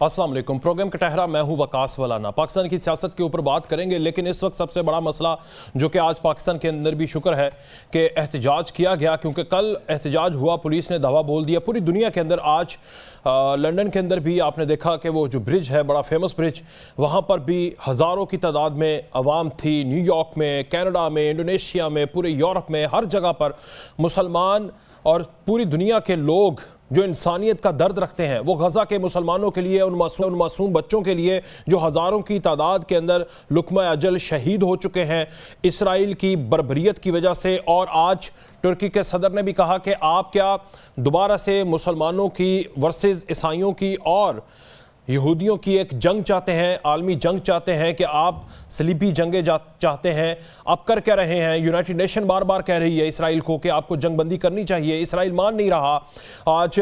अस्सलाम वालेकुम। प्रोग्राम कटहरा, मैं हूं वकास वलाना। पाकिस्तान की सियासत के ऊपर बात करेंगे, लेकिन इस वक्त सबसे बड़ा मसला जो कि आज पाकिस्तान के अंदर भी शुक्र है कि एहतजाज किया गया, क्योंकि कल एहतजाज हुआ, पुलिस ने दावा बोल दिया पूरी दुनिया के अंदर। आज लंदन के अंदर भी आपने देखा कि वो जो ब्रिज है, बड़ा फेमस ब्रिज, वहाँ पर भी हज़ारों की तादाद में आवाम थी। न्यूयॉर्क में, कनाडा में, इंडोनेशिया में, पूरे यूरोप में, हर जगह पर मुसलमान और पूरी दुनिया के लोग जो इंसानियत का दर्द रखते हैं, वो गज़ा के मुसलमानों के लिए, उन मासूम बच्चों के लिए जो हज़ारों की तादाद के अंदर लुक्मा अजल शहीद हो चुके हैं इसराइल की बर्बरियत की वजह से। और आज तुर्की के सदर ने भी कहा कि आप क्या दोबारा से मुसलमानों की वर्सेस ईसाइयों की और यहूदियों की एक जंग चाहते हैं, आलमी जंग चाहते हैं, कि आप सलीबी जंगें चाहते हैं। आप कर क्या रहे हैं? यूनाइटेड नेशन बार बार कह रही है इसराइल को कि आपको जंगबंदी करनी चाहिए, इसराइल मान नहीं रहा। आज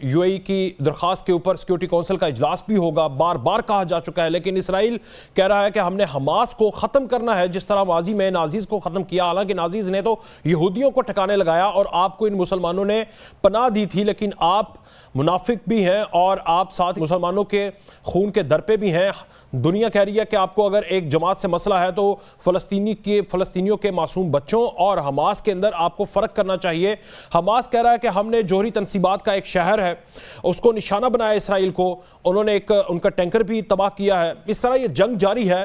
यूएई की दरख्वास्त के ऊपर सिक्योरिटी काउंसिल का इजलास भी होगा, बार बार कहा जा चुका है, लेकिन इसराइल कह रहा है कि हमने हमास को ख़त्म करना है जिस तरह माजी में नाजीज़ को ख़त्म किया। हालांकि नाजीज़ ने तो यहूदियों को ठिकाने लगाया और आपको इन मुसलमानों ने पनाह दी थी, लेकिन आप मुनाफिक भी हैं और आप साथ मुसलमानों के खून के दर पे भी हैं। दुनिया कह रही है कि आपको अगर एक जमात से मसला है तो फ़लस्तीनियों के मासूम बच्चों और हमास के अंदर आपको फ़र्क करना चाहिए। हमास कह रहा है कि हमने जोहरी तनसीबात का एक शहर है उसको निशाना बनाया इसराइल को, उन्होंने एक उनका टैंकर भी तबाह किया है। इस तरह ये जंग जारी है।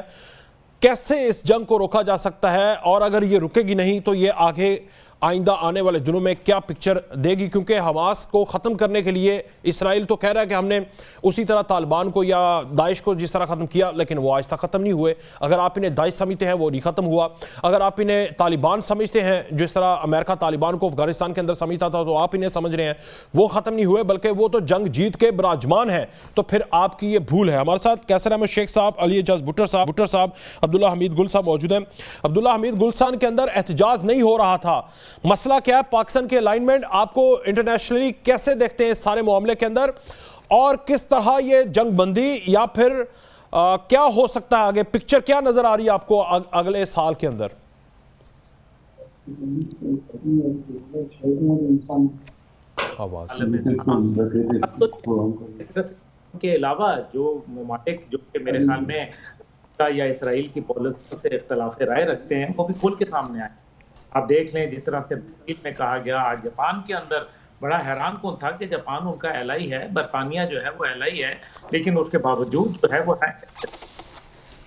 कैसे इस जंग को रोका जा सकता है, और अगर ये रुकेगी नहीं तो ये आगे आइंदा आने वाले दिनों में क्या पिक्चर देगी? क्योंकि हमास को ख़त्म करने के लिए इसराइल तो कह रहा है कि हमने उसी तरह तालिबान को या दाइश को जिस तरह ख़त्म किया, लेकिन वो आज तक ख़त्म नहीं हुए। अगर आप इन्हें दाइश समझते हैं वो नहीं ख़त्म हुआ, अगर आप इन्हें तालिबान समझते हैं जिस तरह अमेरिका तालिबान को अफगानिस्तान के अंदर समझता था, तो आप इन्हें समझ रहे हैं वो ख़त्म नहीं हुए, बल्कि वो तो जंग जीत के विराजमान है। तो फिर आपकी ये भूल है। हमारे साथ कैसर अहमद शेख साहब, अली एजाज भुट्टर साहब, अब्दुल्ला हमीद गुल साहब मौजूद हैं। अब्दुल्ला हमीद, गुलसान के अंदर एहतजाज नहीं हो रहा था, मसला क्या है? पाकिस्तान के अलाइनमेंट आपको इंटरनेशनली कैसे देखते हैं इस सारे मामले के अंदर, और किस तरह ये जंग बंदी या फिर क्या हो सकता है आगे? पिक्चर क्या नजर आ रही है आपको अगले साल के अंदर? के अलावा जो ममालिक जो कि मेरे ख्याल में या इसराइल की पॉलिसी से इख्तलाफ राय रखते हैं, वो भी खुल के सामने आए। आप देख लें जिस तरह से ब्रिटेन में कहा गया, आज जापान के अंदर बड़ा हैरान कौन था कि जापान उनका एलआई है, बरतानिया जो है वो एलआई है, लेकिन उसके बावजूद जो है वो है।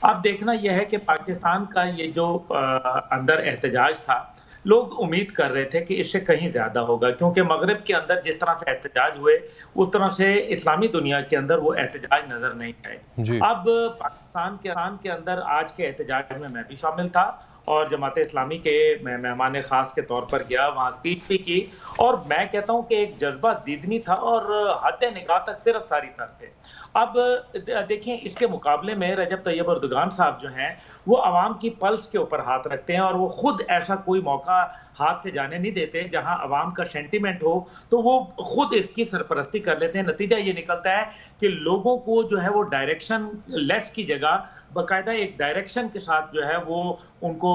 अब देखना यह है कि पाकिस्तान का ये जो अंदर एहतजाज था, लोग उम्मीद कर रहे थे कि इससे कहीं ज्यादा होगा, क्योंकि मगरिब के अंदर जिस तरह से एहतजाज हुए उस तरह से इस्लामी दुनिया के अंदर वो एहतजाज नजर नहीं आए। अब पाकिस्तान के अंदर आज के एहतजाज में मैं भी शामिल था और जमात इस्लामी के मेहमान खास के तौर पर गया, वहाँ स्पीच भी की, और मैं कहता हूँ कि एक जज्बा दीदनी था और हद निगाह तक सिर्फ सारी तर थे। अब देखिए, इसके मुकाबले में रजब तैयब अर्दोगान साहब जो हैं वो आवाम की पल्स के ऊपर हाथ रखते हैं और वो खुद ऐसा कोई मौका हाथ से जाने नहीं देते जहां आवाम का सेंटीमेंट हो, तो वो खुद इसकी सरपरस्ती कर लेते हैं। नतीजा ये निकलता है कि लोगों को जो है वो डायरेक्शन लेस की जगह बाकायदा एक डायरेक्शन के साथ जो है वो उनको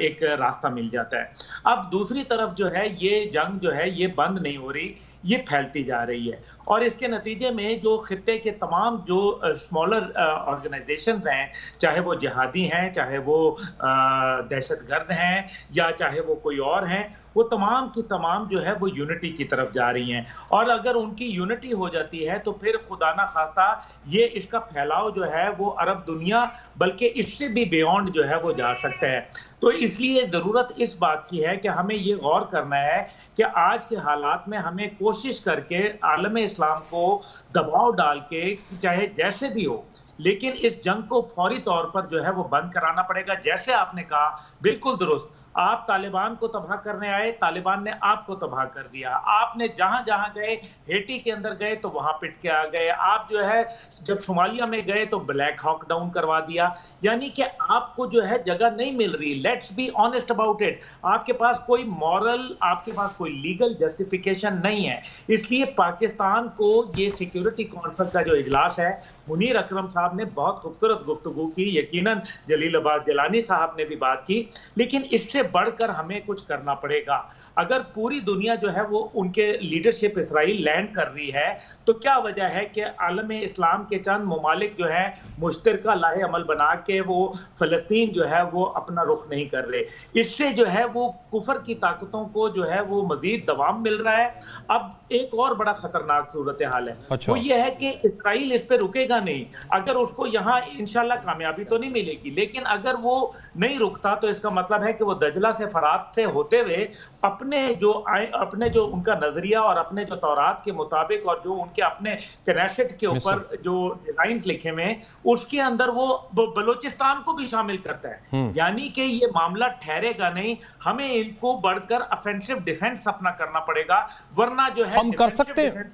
एक रास्ता मिल जाता है। अब दूसरी तरफ जो है ये जंग जो है ये बंद नहीं हो रही, ये फैलती जा रही है, और इसके नतीजे में जो खित्ते के तमाम जो स्मॉलर ऑर्गेनाइजेशंस हैं, चाहे वो जिहादी हैं, चाहे वो दहशतगर्द हैं, या चाहे वो कोई और हैं, वो तमाम की तमाम जो है वो यूनिटी की तरफ जा रही हैं। और अगर उनकी यूनिटी हो जाती है तो फिर खुदा ना खास्ता ये इसका फैलाव जो है वो अरब दुनिया बल्कि इससे भी बियॉन्ड जो है वो जा सकता है। तो इसलिए ज़रूरत इस बात की है कि हमें ये गौर करना है कि आज के हालात में हमें कोशिश करके आलम इस्लाम को दबाव डाल के, चाहे जैसे भी हो, लेकिन इस जंग को फौरी तौर पर जो है वो बंद कराना पड़ेगा। जैसे आपने कहा, बिल्कुल दुरुस्त, आप तालिबान को तबाह करने आए, तालिबान ने आपको तबाह कर दिया। आपने जहां जहां गए, हेटी के अंदर गए तो वहां पिट के आ गए, आप जो है जब सोमालिया में गए तो ब्लैक हॉक डाउन करवा दिया। यानी कि आपको जो है जगह नहीं मिल रही। Let's be honest about it. आपके पास कोई मॉरल, आपके पास कोई लीगल जस्टिफिकेशन नहीं है। इसलिए पाकिस्तान को ये सिक्योरिटी कॉन्फ्रेंस का जो इजलास है, मुनीर अकरम साहब ने बहुत खूबसूरत गुफ्तगू की, यकीनन जलील अब्बास जिलानी साहब ने भी बात की, लेकिन इससे बढ़कर हमें कुछ करना पड़ेगा। अगर पूरी दुनिया जो है वो उनके लीडरशिप इसराइल लैंड कर रही है, तो क्या वजह है कि आलम इस्लाम के चंद ममालिक जो है मुश्तरका लाहे अमल बना के वो फ़लस्तीन जो है वो अपना रुख नहीं कर रहे। इससे जो है वो कुफर की ताकतों को जो है वो मजीद दवाम मिल रहा है। अब एक और बड़ा खतरनाक सूरत हाल है, अच्छा। वो ये है कि इसराइल इस पे रुकेगा नहीं। अगर उसको यहाँ इंशाल्लाह कामयाबी तो नहीं मिलेगी, लेकिन अगर वो नहीं रुकता तो इसका मतलब है कि वो दजला से फरात से होते हुए अपने जो उनका नजरिया और अपने जो तौरात के मुताबिक और जो उनके अपने कनेक्शन के ऊपर जो डिजाइन लिखे हुए हैं उसके अंदर वो बलूचिस्तान को भी शामिल करता है। यानी कि ये मामला ठहरेगा नहीं, हमें इनको बढ़कर ऑफेंसिव डिफेंस अपना करना पड़ेगा, वरना जो है हम कर सकते हैं।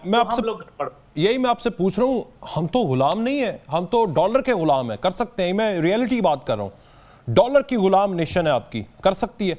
मैं आपसे यही मैं आपसे पूछ रहा हूं, हम तो गुलाम नहीं है, हम तो डॉलर के गुलाम है, कर सकते हैं। मैं रियलिटी बात कर रहा हूं, डॉलर की गुलाम नेशन है आपकी, कर सकती है।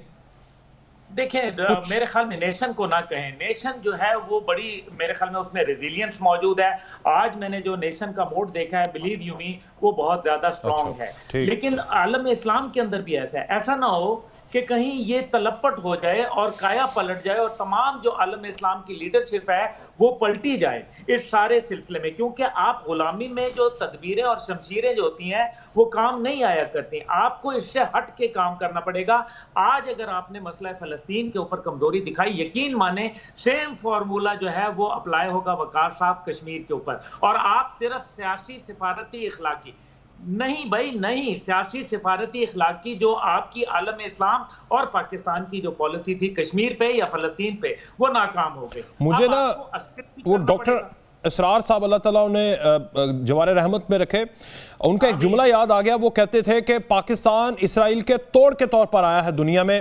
देखिए मेरे ख्याल में नेशन को ना कहें, नेशन जो है वो बड़ी मेरे ख्याल में उसमें रेजिलियंस मौजूद है। आज मैंने जो नेशन का मोड देखा है, बिलीव यू मी, वो बहुत ज्यादा स्ट्रॉन्ग है। लेकिन आलम इस्लाम के अंदर भी ऐसा ना हो कि कहीं ये तलपट हो जाए और काया पलट जाए और तमाम जो आलम इस्लाम की लीडरशिप है वो पलटी जाए इस सारे सिलसिले में। क्योंकि आप गुलामी में जो तदबीरें और शमशीरें जो होती हैं वो काम नहीं आया करती, आपको इससे हट के काम करना पड़ेगा। आज अगर आपने मसला फ़लस्तीन के ऊपर कमजोरी दिखाई, यकीन माने सेम फार्मूला जो है वो अप्लाई होगा वकार साहब कश्मीर के ऊपर। और आप सिर्फ सियासी सिफारती इखलाकी नहीं भाई नहीं, सियासी सिफारती इखलाकी जो आपकी आलम इस्लाम और पाकिस्तान की जो पॉलिसी थी कश्मीर पे या फ़लस्तीन पे, वो नाकाम हो गई। मुझे ना वो डॉक्टर इसरार साहब अल्लाह ताला उन्हें जवारे रहमत में रखे, उनका एक जुमला याद आ गया। वो कहते थे कि पाकिस्तान इसराइल के तोड़ के तौर पर आया है दुनिया में।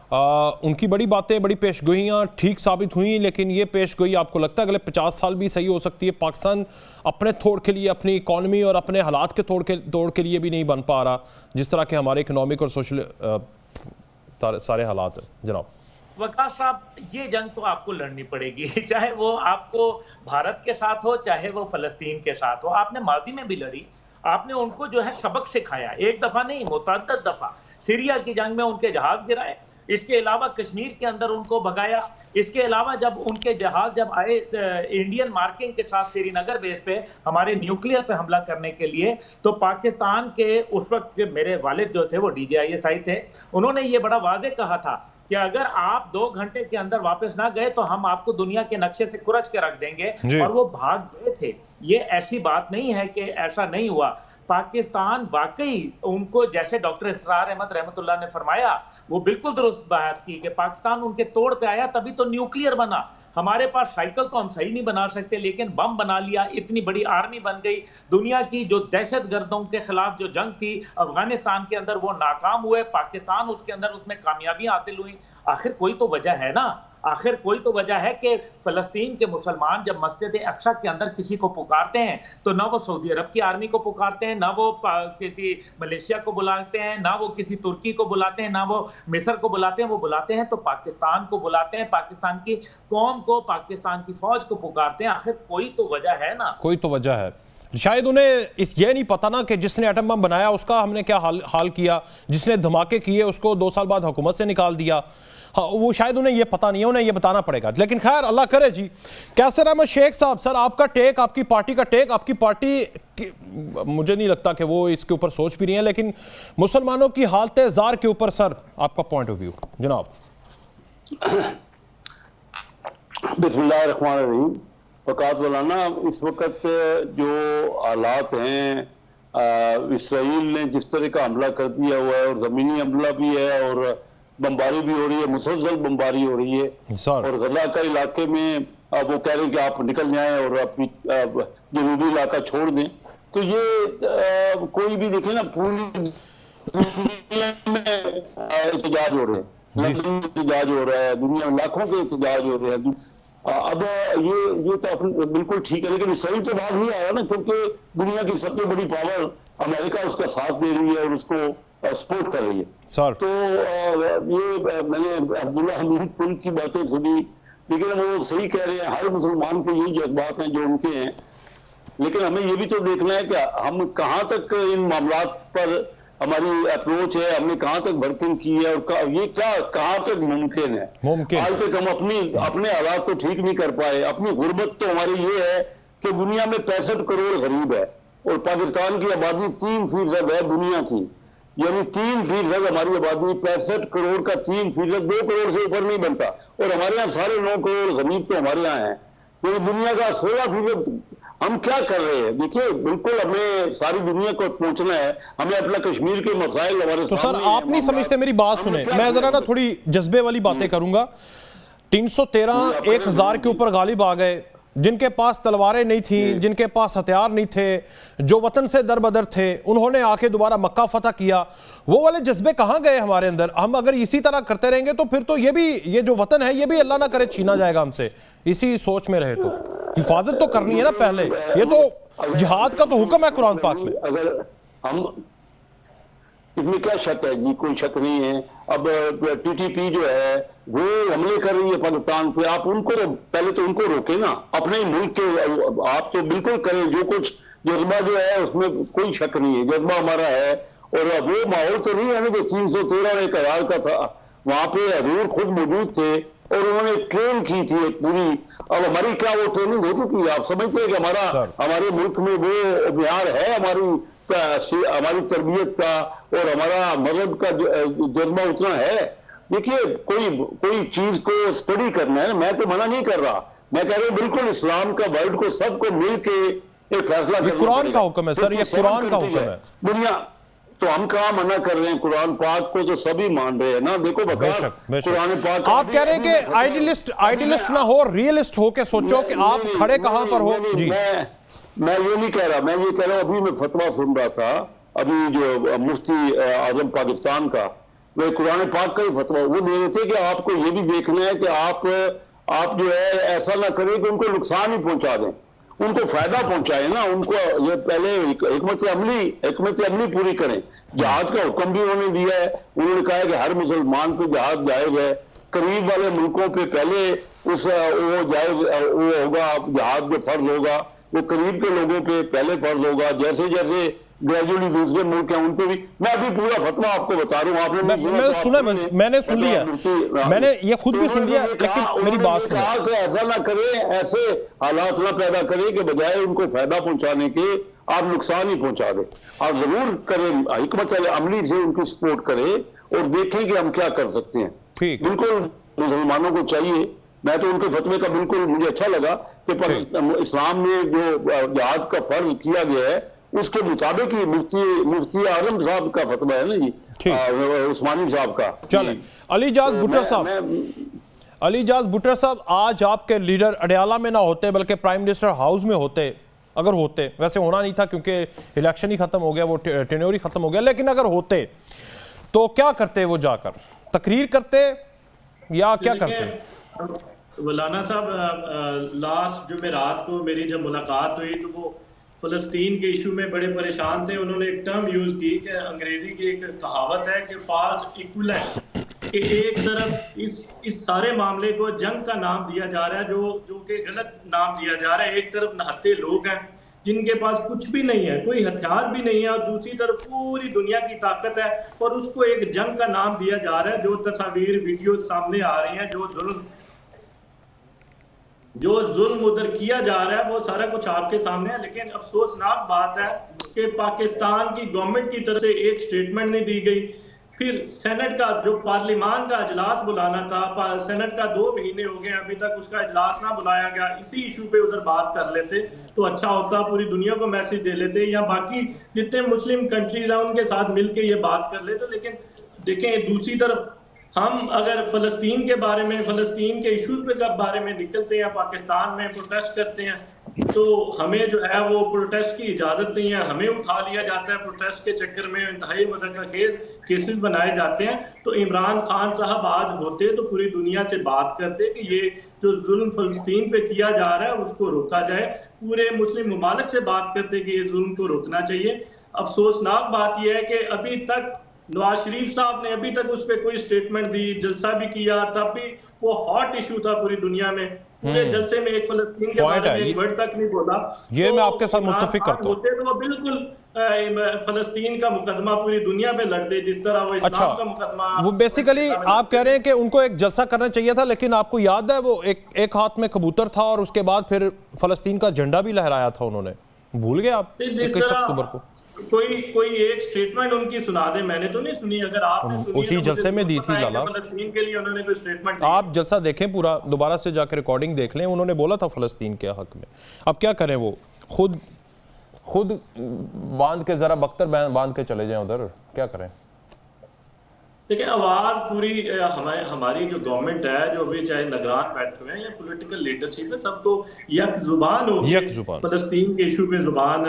उनकी बड़ी बातें, बड़ी पेशगोइयाँ ठीक साबित हुई, लेकिन ये पेशगोई आपको लगता है अगले 50 साल भी सही हो सकती है? पाकिस्तान अपने तोड़ के लिए, अपनी इकॉनमी और अपने हालात के तोड़ के लिए भी नहीं बन पा रहा, जिस तरह के हमारे इकोनॉमिक और सोशल सारे हालात हैं। जनाब वकार साहब, ये जंग तो आपको लड़नी पड़ेगी, चाहे वो आपको भारत के साथ हो, चाहे वो फ़लस्तीन के साथ हो। आपने मादी में भी लड़ी, आपने उनको जो है सबक सिखाया, एक दफ़ा नहीं मुतअद्दिद दफ़ा। सीरिया की जंग में उनके जहाज गिराए, इसके अलावा कश्मीर के अंदर उनको भगाया, इसके अलावा जब उनके जहाज जब आए इंडियन मार्किंग के साथ श्रीनगर बेस पे हमारे न्यूक्लियर पे हमला करने के लिए, तो पाकिस्तान के उस वक्त मेरे वालिद जो थे वो DJISI थे, उन्होंने ये बड़ा वादे कहा था कि अगर आप 2 घंटे के अंदर वापस ना गए तो हम आपको दुनिया के नक्शे से कुरच के रख देंगे, और वो भाग गए थे। ये ऐसी बात नहीं है कि ऐसा नहीं हुआ। पाकिस्तान वाकई उनको, जैसे डॉक्टर इसरार अहमद रहमतुल्लाह ने फरमाया, वो बिल्कुल दुरुस्त बात की कि पाकिस्तान उनके तोड़ पे आया तभी तो न्यूक्लियर बना। हमारे पास साइकिल तो हम सही नहीं बना सकते, लेकिन बम बना लिया, इतनी बड़ी आर्मी बन गई। दुनिया की जो दहशतगर्दों के खिलाफ जो जंग थी अफगानिस्तान के अंदर, वो नाकाम हुए, पाकिस्तान उसके अंदर उसमें कामयाबियां हासिल हुई। आखिर कोई तो वजह है ना, आखिर कोई तो वजह है कि फ़लस्तीन के मुसलमान जब मस्जिद अक्सा के अंदर किसी को पुकारते हैं तो ना वो सऊदी अरब की आर्मी को पुकारते हैं, ना वो किसी मलेशिया को बुलाते हैं, ना वो किसी तुर्की को बुलाते हैं, ना वो मिस्र को बुलाते हैं। वो बुलाते हैं तो पाकिस्तान को बुलाते हैं, पाकिस्तान की कौम को, पाकिस्तान की फौज को पुकारते हैं। आखिर कोई तो वजह है ना, कोई तो वजह है। शायद उन्हें ये नहीं पता ना कि जिसने एटम बम बनाया उसका हमने क्या हाल किया, जिसने धमाके किए उसको 2 साल बाद हुकूमत से निकाल दिया। हाँ, वो शायद उन्हें ये पता नहीं है, उन्हें ये बताना पड़ेगा। लेकिन खैर अल्लाह करे जी। कैसर अहमद शेख साहब, सर आपका टेक, आपकी पार्टी का टेक, आपकी पार्टी मुझे नहीं लगता कि वो इसके ऊपर सोच भी रही है, लेकिन मुसलमानों की हालत ज़ार के ऊपर सर आपका पॉइंट ऑफ व्यू जनाब। बिस्मिल्लाहिर्रहमानिर्रहीम। वकात मौलाना, इस वक्त जो हालात हैं, इसराइल ने जिस तरह का हमला कर दिया हुआ है, और ज़मीनी हमला भी है और बमबारी भी हो रही है, मुसलसल बमबारी हो रही है, और गजा का इलाके में वो कह रहे हैं कि आप निकल जाएं और अपनी जनूबी इलाका छोड़ दें। तो ये कोई भी देखे ना, पूरी दुनिया में एहतजाज हो रहे हैं, एहतजाज हो रहा है, दुनिया में लाखों के एहतजाज हो रहे हैं। अब ये तो अपन बिल्कुल ठीक है, लेकिन इसराइल तो बात नहीं आया ना, क्योंकि दुनिया की सबसे बड़ी पावर अमेरिका उसका साथ दे रही है और उसको सपोर्ट कर रही है। सर तो ये मैंने अब्दुल्ला हमीद पुल की बातें सुनी, लेकिन वो सही कह रहे हैं, हर मुसलमान के यही जज्बात हैं जो उनके हैं। लेकिन हमें ये भी तो देखना है कि हम कहाँ तक इन मामलात पर हमारी अप्रोच है, हमने कहाँ तक वर्किंग की है और ये क्या कहाँ तक मुमकिन है। मुमकिन आज तक हम अपने हालात को ठीक नहीं कर पाए। अपनी गुर्बत तो हमारी ये है कि दुनिया में 65 करोड़ गरीब है और पाकिस्तान की आबादी 3% है दुनिया की, यानी 3% हमारी आबादी, 65 करोड़ का 3%, 2 करोड़ से ऊपर नहीं बनता। और हमारे यहाँ साढ़े 9 करोड़ गरीब तो हमारे यहाँ है, तो दुनिया का 16%। हम क्या कर रहे हैं? देखिए, बिल्कुल हमें सारी दुनिया को पहुंचना है, हमें अपना कश्मीर के मसाइल हमारे तो सर आप नहीं समझते, मेरी बात सुने, मैं जरा ना थोड़ी जज्बे वाली बातें करूंगा। 313 1000 के ऊपर गालिब आ गए, जिनके पास तलवारें नहीं थी, जिनके पास हथियार नहीं थे, जो वतन से दरबदर थे, उन्होंने आके दोबारा मक्का फतह किया। वो वाले जज्बे कहाँ गए हमारे अंदर? हम अगर इसी तरह करते रहेंगे तो फिर तो ये जो वतन है ये भी अल्लाह ना करे छीना जाएगा हमसे। इसी सोच में रहे तो हिफाजत तो करनी है ना पहले। ये तो जिहाद का तो हुक्म है कुरान पाक में। अगर हम इसमें क्या शक है जी? कोई शक नहीं है। अब टीटीपी जो है वो हमले कर रही है पाकिस्तान पे, आप उनको पहले तो उनको रोके ना, अपने मुल्क के। आप तो बिल्कुल करें जो कुछ, जज्बा जो है उसमें कोई शक नहीं है, जज्बा हमारा है। और वो माहौल तो नहीं है ना जो 313 और 1000 का था। वहां पे हजूर खुद मौजूद थे और उन्होंने ट्रेन की थी एक पूरी। अब हमारी क्या वो ट्रेनिंग हो चुकी है? आप समझते हैं कि हमारे मुल्क में वो बिहार है हमारी तरबियत का और हमारा मजहब का जज्बा उतना है? देखिए, कोई चीज को स्टडी करना है, मैं तो मना नहीं कर रहा, मैं कह रहा हूँ बिल्कुल इस्लाम का वर्ल्ड को सबको मिलके एक फैसला करना। कुरान का हुक्म है सर, ये कुरान का हुक्म है दुनिया। तो हम कहाँ मना कर रहे हैं? कुरान पाक को तो सभी मान रहे हैं ना। देखो कुरान पाक, आप कह रहे हैं कि आइडियलिस्ट ना हो, रियलिस्ट हो के सोचो कि आप खड़े कहां पर हो जी। मैं ये नहीं कह रहा, मैं ये कह रहा हूँ, अभी मैं फतवा सुन रहा था, अभी जो मुफ्ती आजम पाकिस्तान का, वो कुरान पाक का ही फतवा वो दे रहे थे कि आपको ये भी देखना है कि आप जो है ऐसा ना करें कि उनको नुकसान ही पहुंचा दें, उनको फायदा पहुंचाए ना। उनको ये पहले हिकमत अमली पूरी करें। जहाज का हुक्म भी उन्होंने दिया है, उन्होंने कहा है कि हर मुसलमान को जहाज जायज है। करीब वाले मुल्कों पे पहले वो जायज वो होगा, जहाज जो फर्ज होगा वो करीब के लोगों पे पहले फर्ज होगा, जैसे जैसे ग्रेजुअली दूसरे मुल्क हैं उन पे भी। मैं अभी पूरा फतवा आपको बता रहा हूँ, आपने मैंने सुन लिया, मैंने ये खुद भी सुन लिया, लेकिन मेरी बात सुनो। कहा कि ऐसा ना करें, ऐसे हालात ना पैदा करें कि बजाय उनको फायदा पहुंचाने के आप नुकसान ही पहुंचा दें। आप जरूर करें, हिकमत अमली से उनकी सपोर्ट करें और देखें कि हम क्या कर सकते हैं। बिल्कुल मुसलमानों को चाहिए। मैं तो उनके फतवे का बिल्कुल मुझे अच्छा लगा कि इस्लाम में जो जहाज का फर्ज किया गया है उसके मुताबिक ही मुफ्ती आजम साहब का फतवा है ना जी, उस्मानी साहब का। चले अलीजाज भुट्टर साहब, अलीजाज भुट्टर साहब, आज आपके लीडर अडयाला में ना होते बल्कि प्राइम मिनिस्टर हाउस में होते, अगर होते, वैसे होना नहीं था क्योंकि इलेक्शन ही खत्म हो गया, वो टेन्योर ही खत्म हो गया, लेकिन अगर होते तो क्या करते? वो जाकर तकरीर करते या क्या करते? मौलाना साहब, लास्ट जुमेरात को मेरी जब मुलाकात हुई तो वो फ़लस्तीन के इशू में बड़े परेशान थे। उन्होंने एक टर्म यूज़ की कि अंग्रेजी की एक कहावत है कि फॉल्स इक्विवेलेंट, कि एक तरफ इस सारे मामले को जंग का नाम दिया जा रहा है, जो कि गलत नाम दिया जा रहा है। एक तरफ नहत्ते लोग हैं जिनके पास कुछ भी नहीं है, कोई हथियार भी नहीं है, और दूसरी तरफ पूरी दुनिया की ताकत है और उसको एक जंग का नाम दिया जा रहा है। जो तस्वीर वीडियो सामने आ रही हैं, जो जुल्म उधर किया जा रहा है, वो सारा कुछ आपके सामने है। लेकिन अफसोसनाक बात है कि पाकिस्तान की गवर्नमेंट की तरफ से एक स्टेटमेंट नहीं दी गई। फिर सेनेट का जो पार्लिमान का इजलास बुलाना था, सेनेट का 2 महीने हो गए अभी तक उसका इजलास ना बुलाया गया। इसी इशू पे उधर बात कर लेते तो अच्छा होता, पूरी दुनिया को मैसेज दे लेते, या बाकी जितने मुस्लिम कंट्रीज हैं उनके साथ मिलकर ये बात कर लेते। लेकिन देखें, दूसरी तरफ हम अगर फ़लस्तीन के बारे में, फ़लस्तीन के इशू के बारे में निकलते हैं, पाकिस्तान में प्रोटेस्ट करते हैं, तो हमें जो है वो प्रोटेस्ट की इजाज़त नहीं है, हमें उठा लिया जाता है प्रोटेस्ट के चक्कर में, इंतहाई मुज़क्कर केसेस बनाए जाते हैं। तो इमरान खान साहब आज होते तो पूरी दुनिया से बात करते कि ये जो जुल्म फ़लस्तीन पे किया जा रहा है उसको रोका जाए, पूरे मुस्लिम ममालिक से बात करते कि ये जुल्म को रोकना चाहिए। अफसोसनाक बात यह है कि अभी तक नवाज शरीफ साहब ने अभी तक उस पर कोई स्टेटमेंट दी, जलसा भी किया, तब भी वो हॉट इशू था पूरी दुनिया में। पूरे जलसे में एक फ़लस्तीन के बारे में एक वर्ड तक नहीं बोला। ये मैं आपके साथ मुत्तफिक करता हूं। होते तो वो बिल्कुल फलस्तीन का मुकदमा पूरी दुनिया पे लड़ते, जिस तरह वो इस्लाम का मुकदमा। वो बेसिकली आप कह रहे हैं कि उनको एक जलसा करना चाहिए था, लेकिन आपको याद है वो एक हाथ में कबूतर था और उसके बाद फिर फलस्तीन का झंडा भी लहराया था उन्होंने, भूल गए आप? 21 अक्टूबर को कोई एक स्टेटमेंट उनकी सुना दे, मैंने तो नहीं सुनी। अगर आपने सुनी उसी जलसे में दी थी लाला। फलस्तीन के लिए उन्होंने कोई स्टेटमेंट, आप जलसा देखें पूरा, दोबारा से जाकर रिकॉर्डिंग देख लें, उन्होंने बोला था फलस्तीन के हक में। अब क्या करें, वो खुद बांध के जरा बख्तर बांध के चले जाएं उधर, क्या करें? देखिए, आवाज पूरी हमारी जो गवर्नमेंट है, जो भी चाहे निगरान बैठे हुए हैं या पॉलिटिकल लीडरशिप है, सबको यक जुबान हो, फलस्तीन के इशू पे जुबान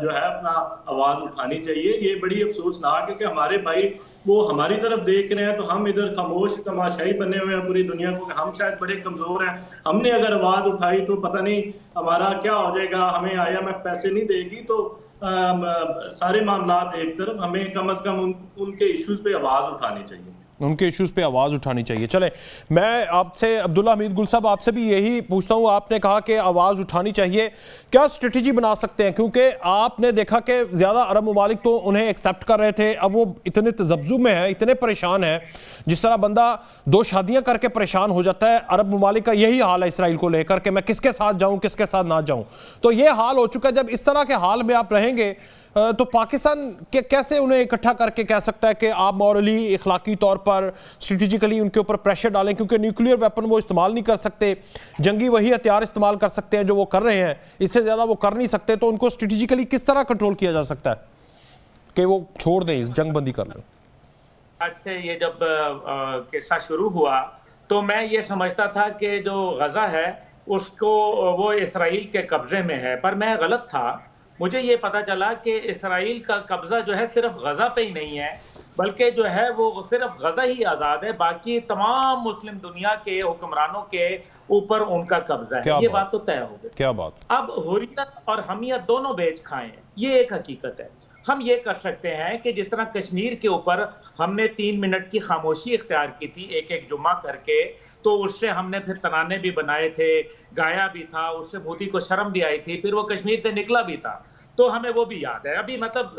जो है अपना आवाज उठानी चाहिए। ये बड़ी अफसोसनाक है कि हमारे भाई वो हमारी तरफ देख रहे हैं तो हम इधर खामोश तमाशाई बने हुए हैं पूरी दुनिया को, हम शायद बड़े कमजोर हैं। हमने अगर आवाज उठाई तो पता नहीं हमारा क्या हो जाएगा। हमें IMF पैसे नहीं देगी तो सारे मामलात एक तरफ, हमें कम से कम उनके इश्यूज पे आवाज उठानी चाहिए, उनके इश्यूज पे आवाज़ उठानी चाहिए। चले, मैं आपसे अब्दुल्ला हमीद गुल साहब आपसे भी यही पूछता हूँ, आपने कहा कि आवाज़ उठानी चाहिए, क्या स्ट्रेटजी बना सकते हैं? क्योंकि आपने देखा कि ज़्यादा अरब ममालिक तो उन्हें एक्सेप्ट कर रहे थे, अब वो इतने तजब्जुब में है, इतने परेशान है, जिस तरह बंदा 2 शादियाँ करके परेशान हो जाता है। अरब ममालिक का यही हाल है इसराइल को लेकर कि मैं किसके साथ जाऊँ किसके साथ ना जाऊँ, तो ये हाल हो चुका है। जब इस तरह के हाल में आप रहेंगे तो पाकिस्तान के कैसे उन्हें इकट्ठा करके कह सकता है कि आप मॉरली इखलाकी तौर पर स्ट्रेटिजिकली उनके ऊपर प्रेशर डालें, क्योंकि न्यूक्लियर वेपन वो इस्तेमाल नहीं कर सकते, जंगी वही हथियार इस्तेमाल कर सकते हैं जो वो कर रहे हैं, इससे ज़्यादा वो कर नहीं सकते। तो उनको स्ट्रेटिजिकली किस तरह कंट्रोल किया जा सकता है कि वो छोड़ दें, इस जंग बंदी कर लें? आज से ये जब किस्सा शुरू हुआ तो मैं ये समझता था कि जो गजा है उसको वो इसराइल के कब्जे में है, पर मैं गलत था। मुझे ये पता चला कि इसराइल का कब्जा जो है सिर्फ गजा पे ही नहीं है, बल्कि जो है वो सिर्फ गजा ही आज़ाद है, बाकी तमाम मुस्लिम दुनिया के हुक्मरानों के ऊपर उनका कब्जा है। ये बात तो तय हो गई। क्या बात? अब हुर्रियत और हमियत दोनों बेच खाए हैं, ये एक हकीकत है। हम ये कर सकते हैं कि जिस तरह कश्मीर के ऊपर हमने 3 मिनट की खामोशी इख्तियार की थी एक जुम्मा करके, तो उससे हमने फिर तराने भी बनाए थे, गाया भी था, उससे मोदी को शर्म भी आई थी, फिर वो कश्मीर से निकला भी था, तो हमें वो भी याद है। अभी मतलब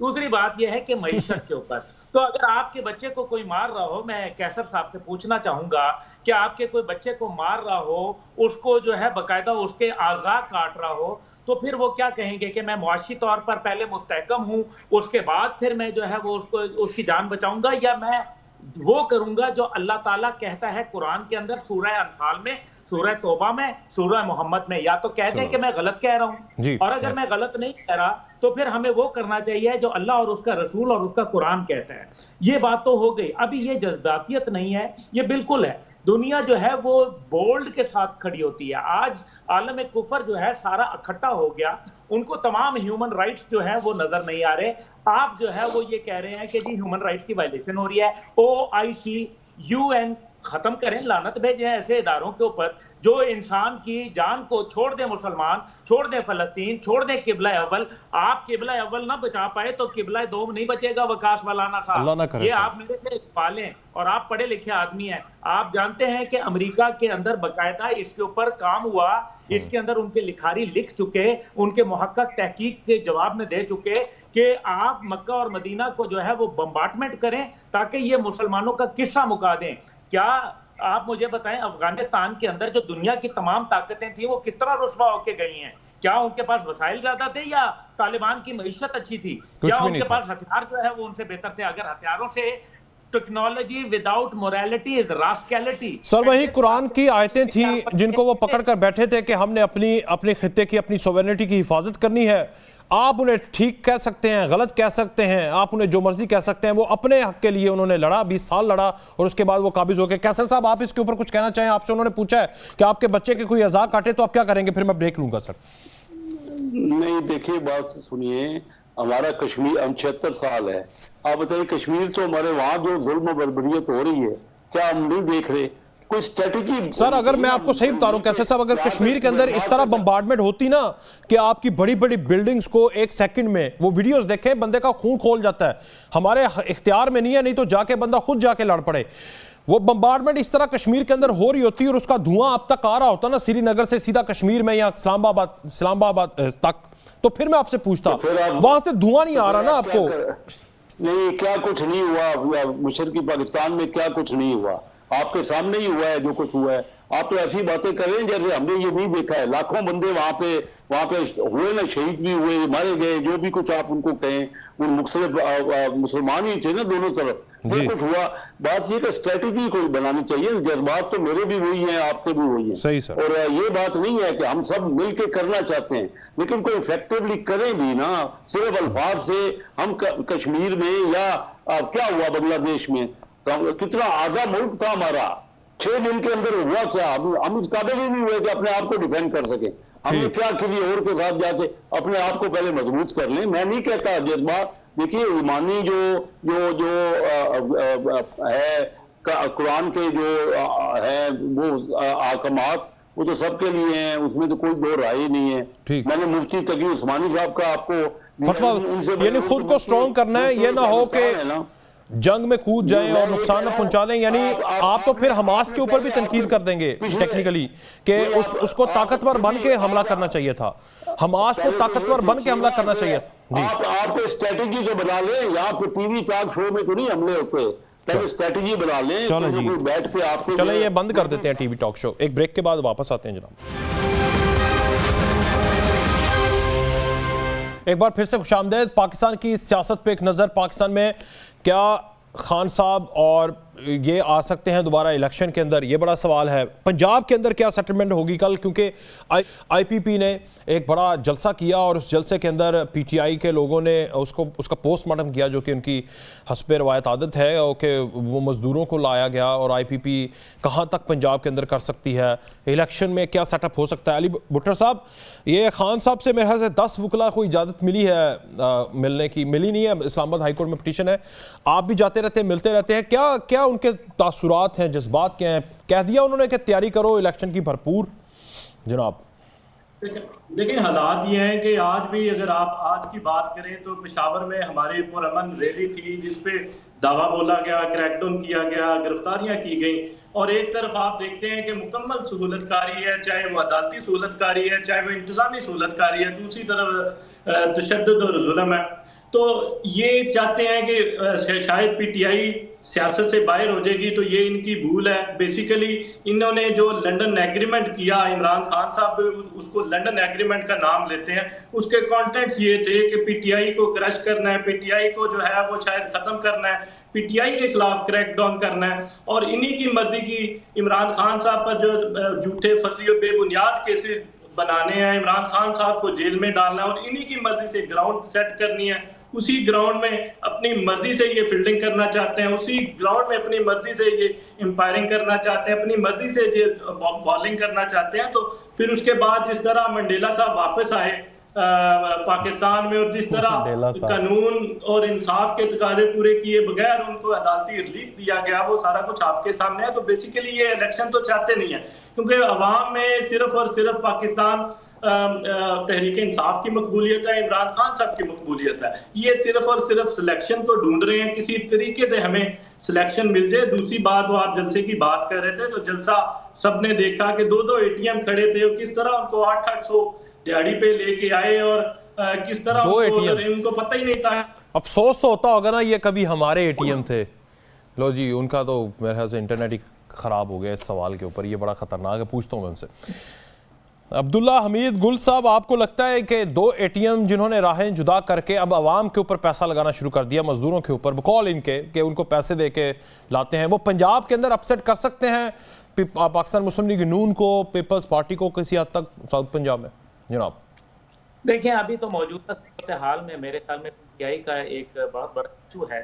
दूसरी बात यह है कि मईशत के ऊपर, तो अगर आपके बच्चे को कोई मार रहा हो, मैं कैसर साहब से पूछना चाहूंगा कि आपके कोई बच्चे को मार रहा हो, उसको जो है बाकायदा उसके आज़ा काट रहा हो, तो फिर वो क्या कहेंगे कि मैं मुआशी तौर पर पहले मुस्तहकम हूं, उसके बाद फिर मैं जो है वो उसकी जान बचाऊंगा, या मैं वो करूंगा जो अल्लाह ताला कहता है कुरान के अंदर, सूरह अनफाल में, सूरह तौबा में, सूरह मोहम्मद में। या तो कह दें कि मैं गलत कह रहा हूं, और अगर मैं गलत नहीं कह रहा तो फिर हमें वो करना चाहिए जो अल्लाह और उसका रसूल और उसका कुरान कहता है। ये बात तो हो गई। अभी ये जज्बातियत नहीं है, ये बिल्कुल है। दुनिया जो है वो बोल्ड के साथ खड़ी होती है। आज आलम कुफर जो है सारा इकट्ठा हो गया, उनको तमाम ह्यूमन राइट्स जो है वो नजर नहीं आ रहे। आप जो है वो ये कह रहे हैं कि जी ह्यूमन राइट्स की वायलेशन हो रही है। OIC, UN खत्म करें, लानत भेजें ऐसे इदारों के ऊपर जो इंसान की जान को छोड़ दे, मुसलमान छोड़ दे, फलस्तीन छोड़ दे, किबला अव्वल। आप किबला अव्वल ना बचा पाए तो किबला दोम नहीं बचेगा। वकास वालाना साहब, ये आप मेरे से पालें, और आप पढ़े लिखे आदमी हैं, आप जानते हैं कि अमेरिका के अंदर बकायदा इसके ऊपर काम हुआ, इसके अंदर उनके लिखारी लिख चुके, उनके मुहक्कक तहकीक के जवाब में दे चुके कि आप मक्का और मदीना को जो है वो बम्बार्टमेंट करें ताकि ये मुसलमानों का किस्सा मुका दें। क्या आप मुझे बताएं, अफगानिस्तान के अंदर जो दुनिया की तमाम ताकतें थी वो किस तरह रुस्वा होके गई हैं? क्या उनके पास वसाइल ज्यादा थे या तालिबान की मईशत अच्छी थी? क्या उनके पास हथियार जो है वो उनसे बेहतर थे? अगर हथियारों से, technology without morality is rascality. Sir, वही कुरान की आयतें थी जिनको वो पकड़ कर बैठे थे कि हमने अपने खित्ते की, अपनी सोवेरेनिटी की हिफाजत करनी है। आप उन्हें ठीक कह सकते हैं, गलत कह सकते हैं, आप उन्हें जो मर्जी कह सकते हैं, वो अपने हक के लिए उन्होंने लड़ा, 20 साल लड़ा और उसके बाद वो काबिज हो गए। कैसर साहब, आप इसके ऊपर कुछ कहना चाहें? आपसे उन्होंने पूछा है कि आपके बच्चे के कोई अज़ा काटे तो आप क्या करेंगे? फिर मैं ब्रेक लूंगा। सर नहीं, देखिए बात सुनिए, हमारा कश्मीर 76 साल है। आप बताइए, कश्मीर तो हमारे वहां जो जुल्म बर्बरियत हो रही है, क्या हम नहीं देख रहे? कोई स्ट्रेटजी? सर, अगर मैं आपको सही बता रहा हूं कैसे साहब, अगर कश्मीर के अंदर इस तरह बम्बार्डमेंट होती ना कि आपकी बड़ी बड़ी बिल्डिंग्स को 1 सेकंड में, वो वीडियोस देखें, बंदे का खून खोल जाता है। हमारे इख्तियार में नहीं है, नहीं तो जाके बंदा खुद जाके लड़ पड़े। वो बम्बार्डमेंट इस तरह कश्मीर के अंदर हो रही होती और उसका धुआं अब तक आ रहा होता ना, श्रीनगर से सीधा कश्मीर में या इस्लामाबाद तक, तो फिर मैं आपसे पूछता, वहां से धुआं नहीं आ रहा ना आपको? नहीं, क्या कुछ नहीं हुआ मुशर्रकी पाकिस्तान में, क्या कुछ नहीं हुआ, आपके सामने ही हुआ है जो कुछ हुआ है। आप तो ऐसी बातें कर रहे हैं जैसे हमने ये नहीं देखा है। लाखों बंदे वहां पे हुए ना, शहीद भी हुए, मारे गए, जो भी कुछ आप उनको कहें, उन मुख्तलिफ मुसलमान ही थे ना दोनों तरफ, जो कुछ हुआ। बात ये कि स्ट्रेटेजी कोई बनानी चाहिए। जज्बात तो मेरे भी वही हैं, आपके भी वही हैं। सही सर। और ये बात नहीं है कि हम सब मिलके करना चाहते हैं, लेकिन कोई इफेक्टिवली करें भी ना। सिर्फ अल्फाज से हम कश्मीर में या क्या हुआ बांग्लादेश में, कितना आधा मुल्क था हमारा, 6 दिन के अंदर हुआ क्या? हम इस काबिल ही नहीं हुए कि अपने आप को डिफेंड कर सके। हमने क्या किसी और के साथ जाके अपने आप को पहले मजबूत कर लें। मैं नहीं कहता जज्बात, देखिए ईमानी जो जो जो है कुरान के जो है वो अहकामात, वो तो सबके लिए हैं, उसमें तो कोई दो राय ही नहीं है। मैंने मुफ्ती तकी उस्मानी साहब का आपको यानी खुद को स्ट्रॉन्ग करना है, ये ना हो कि जंग में कूद जाएं और नुकसान न पहुंचा दें। यानी आप तो फिर हमास के ऊपर भी तनकीद कर देंगे टेक्निकली कि उसको ताकतवर बन के हमला करना चाहिए था, हमास को ताकतवर बन के हमला करना चाहिए था। आप स्ट्रेटेजी जो बना लें, यहाँ पे टीवी टॉक शो में तो नहीं हमले होते, पहले स्ट्रेटेजी बना लें। चलो जी, बैठ के आपको चलो ये बंद कर देते हैं टीवी टॉक शो। एक ब्रेक के बाद वापस आते हैं जनाब। एक बार फिर से खुशामदीद। पाकिस्तान की सियासत पे एक नज़र। पाकिस्तान में क्या खान साहब और ये आ सकते हैं दोबारा इलेक्शन के अंदर, ये बड़ा सवाल है। पंजाब के अंदर क्या सेटलमेंट होगी कल, क्योंकि आईपीपी ने एक बड़ा जलसा किया और उस जलसे के अंदर पीटीआई के लोगों ने उसका पोस्टमार्टम किया, जो कि उनकी हस्ब रवायत आदत है, कि वो मज़दूरों को लाया गया। और आईपीपी कहाँ तक पंजाब के अंदर कर सकती है, इलेक्शन में क्या सेटअप हो सकता है। अली भुट्टर साहब, ये खान साहब से मेरे ख्याल से 10 वकला को इजाज़त मिली है मिलने की, मिली नहीं है। इस्लामाबाद हाई कोर्ट में पिटीशन है, आप भी जाते रहते हैं, मिलते रहते हैं, क्या क्या उनके तासुरात हैं, जज्बात क्या हैं? कह दिया उन्होंने कि तैयारी करो इलेक्शन की भरपूर? जनाब देखिए, हालात ये हैं कि आज भी अगर आप आज की बात करें तो पेशावर में हमारी पुरअमन रैली थी, जिसपे दावा बोला गया, क्रैकडाउन किया गया, गिरफ्तारियां की गई। और एक तरफ आप देखते हैं कि मुकम्मल सहूलतकारी है, चाहे वो अदालती सहूलतकारी है, चाहे वो इंतजामी सहूलतकारी है, दूसरी तरफ तशद्दुद और जुल्म है। तो ये चाहते हैं कि शायद पीटीआई सियासत से बाहर हो जाएगी, तो ये इनकी भूल है। बेसिकली इन्होंने जो लंदन एग्रीमेंट किया, इमरान खान साहब उसको लंदन एग्रीमेंट का नाम लेते हैं, उसके कॉन्टेंट्स ये थे कि पीटीआई को क्रश करना है, पीटीआई को जो है वो शायद खत्म करना है, पीटीआई के खिलाफ क्रैकडाउन करना है। और इन्हीं की मर्जी की इमरान खान साहब पर जो झूठे फर्जी और बेबुनियाद केसेस बनाने हैं, इमरान खान साहब को जेल में डालना है, और इन्हीं की मर्जी से ग्राउंड सेट करनी है। उसी ग्राउंड में अपनी मर्जी से ये फील्डिंग करना चाहते हैं, उसी ग्राउंड में अपनी मर्जी से ये एम्पायरिंग करना चाहते हैं, अपनी मर्जी से ये बॉलिंग करना चाहते हैं। तो फिर उसके बाद जिस तरह मंडेला साहब वापस आए पाकिस्तान में, और जिस तरह कानून और इंसाफ के तकाजे पूरे किए बगैर उनको अदालती रिलीफ दिया गया, वो सारा कुछ आपके सामने है। तो बेसिकली ये इलेक्शन तो चाहते नहीं है, क्योंकि अवाम में सिर्फ और सिर्फ पाकिस्तान तहरीक इंसाफ की मकबूलियत है, इमरान खान साहब की मकबूलियत है। ये सिर्फ और सिर्फ सिलेक्शन को ढूंढ रहे हैं, किसी तरीके से हमें सिलेक्शन मिल जाए। दूसरी बात, वो आप जलसे की बात कर रहे थे, तो जलसा सबने देखा कि 2-2 एटीएम खड़े थे, और किस तरह उनको 800 दिहाड़ी पे लेके आए, और किस तरह उनको पता ही नहीं था। अफसोस तो होता होगा ना, ये कभी हमारे एटीएम थे। लो जी, उनका तो मेरे ख्याल से इंटरनेट ही खराब हो गया इस सवाल के ऊपर। ये बड़ा खतरनाक है, पूछता हूँ मैं उनसे। अब्दुल्ला हमीद गुल साहब, आपको लगता है कि 2 एटीएम जिन्होंने राहें जुदा करके अब आवाम के ऊपर पैसा लगाना शुरू कर दिया, मजदूरों के ऊपर, बकौल इनके कि उनको पैसे दे के लाते हैं, वो पंजाब के अंदर अपसेट कर सकते हैं पाकिस्तान मुस्लिम लीग नून को, पीपल्स पार्टी को किसी हद तक साउथ पंजाब में? जनाब देखिए, अभी तो मौजूदा हाल में मेरे ख्याल में पीटीआई का एक बहुत बड़ा इशू है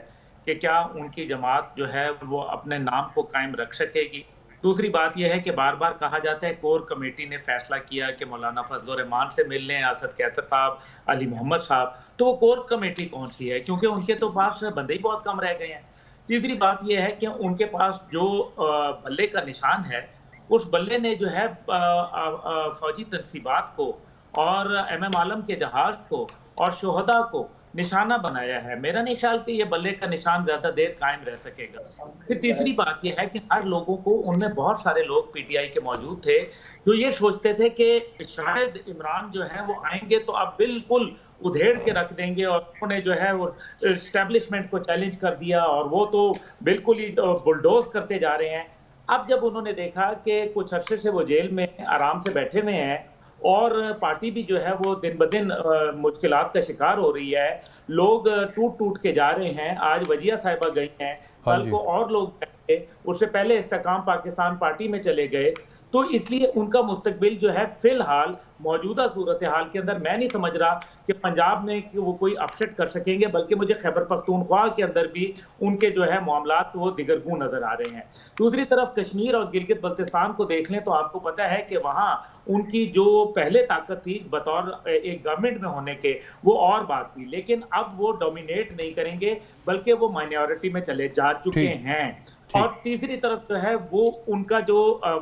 कि क्या उनकी जमात जो है वो अपने नाम को कायम रख सकेगी। दूसरी बात यह है कि बार बार कहा जाता है कोर कमेटी ने फैसला किया कि मौलाना फजल रहमान से मिल लें, असद कैसर साहब, अली मोहम्मद साहब। तो वो कोर कमेटी कौन सी है, क्योंकि उनके तो पास बंदे ही बहुत कम रह गए हैं। तीसरी बात यह है कि उनके पास जो बल्ले का निशान है, उस बल्ले ने जो है फौजी तनसीबात को और MM आलम के जहाज को और शोहदा को निशाना बनाया है। मेरा नहीं ख्याल कि ये बल्ले का निशान ज्यादा देर कायम रह सकेगा। फिर तीसरी बात यह है कि हर लोगों को, उनमें बहुत सारे लोग पीटीआई के मौजूद थे जो ये सोचते थे कि शायद इमरान जो है वो आएंगे तो अब बिल्कुल उधेड़ के रख देंगे, और उन्होंने जो है वो एस्टेब्लिशमेंट को चैलेंज कर दिया और वो तो बिल्कुल ही बुलडोज करते जा रहे हैं। अब जब उन्होंने देखा कि कुछ अरसे से वो जेल में आराम से बैठे हुए हैं और पार्टी भी जो है वो दिन ब दिन मुश्किलात का शिकार हो रही है, लोग टूट टूट के जा रहे हैं। आज वजिया साहिबा गई हैं, कल को और लोग गए, उससे पहले इस्तेकाम पाकिस्तान पार्टी में चले गए। तो इसलिए उनका मुस्तकबिल जो है फिलहाल मौजूदा सूरत हाल के अंदर मैं नहीं समझ रहा कि पंजाब में कि वो कोई अपसेट कर सकेंगे, बल्कि मुझे खैबर पख्तूनख्वा के अंदर भी उनके जो है मामलात वो दिगरगू नजर आ रहे हैं। दूसरी तरफ कश्मीर और गिलगित बल्तिस्तान को देख लें तो आपको पता है कि वहाँ उनकी जो पहले ताकत थी बतौर एक गवर्नमेंट में होने के, वो और बात थी, लेकिन अब वो डोमिनेट नहीं करेंगे बल्कि वो माइनॉरिटी में चले जा चुके हैं। और तीसरी तरफ जो है वो उनका जो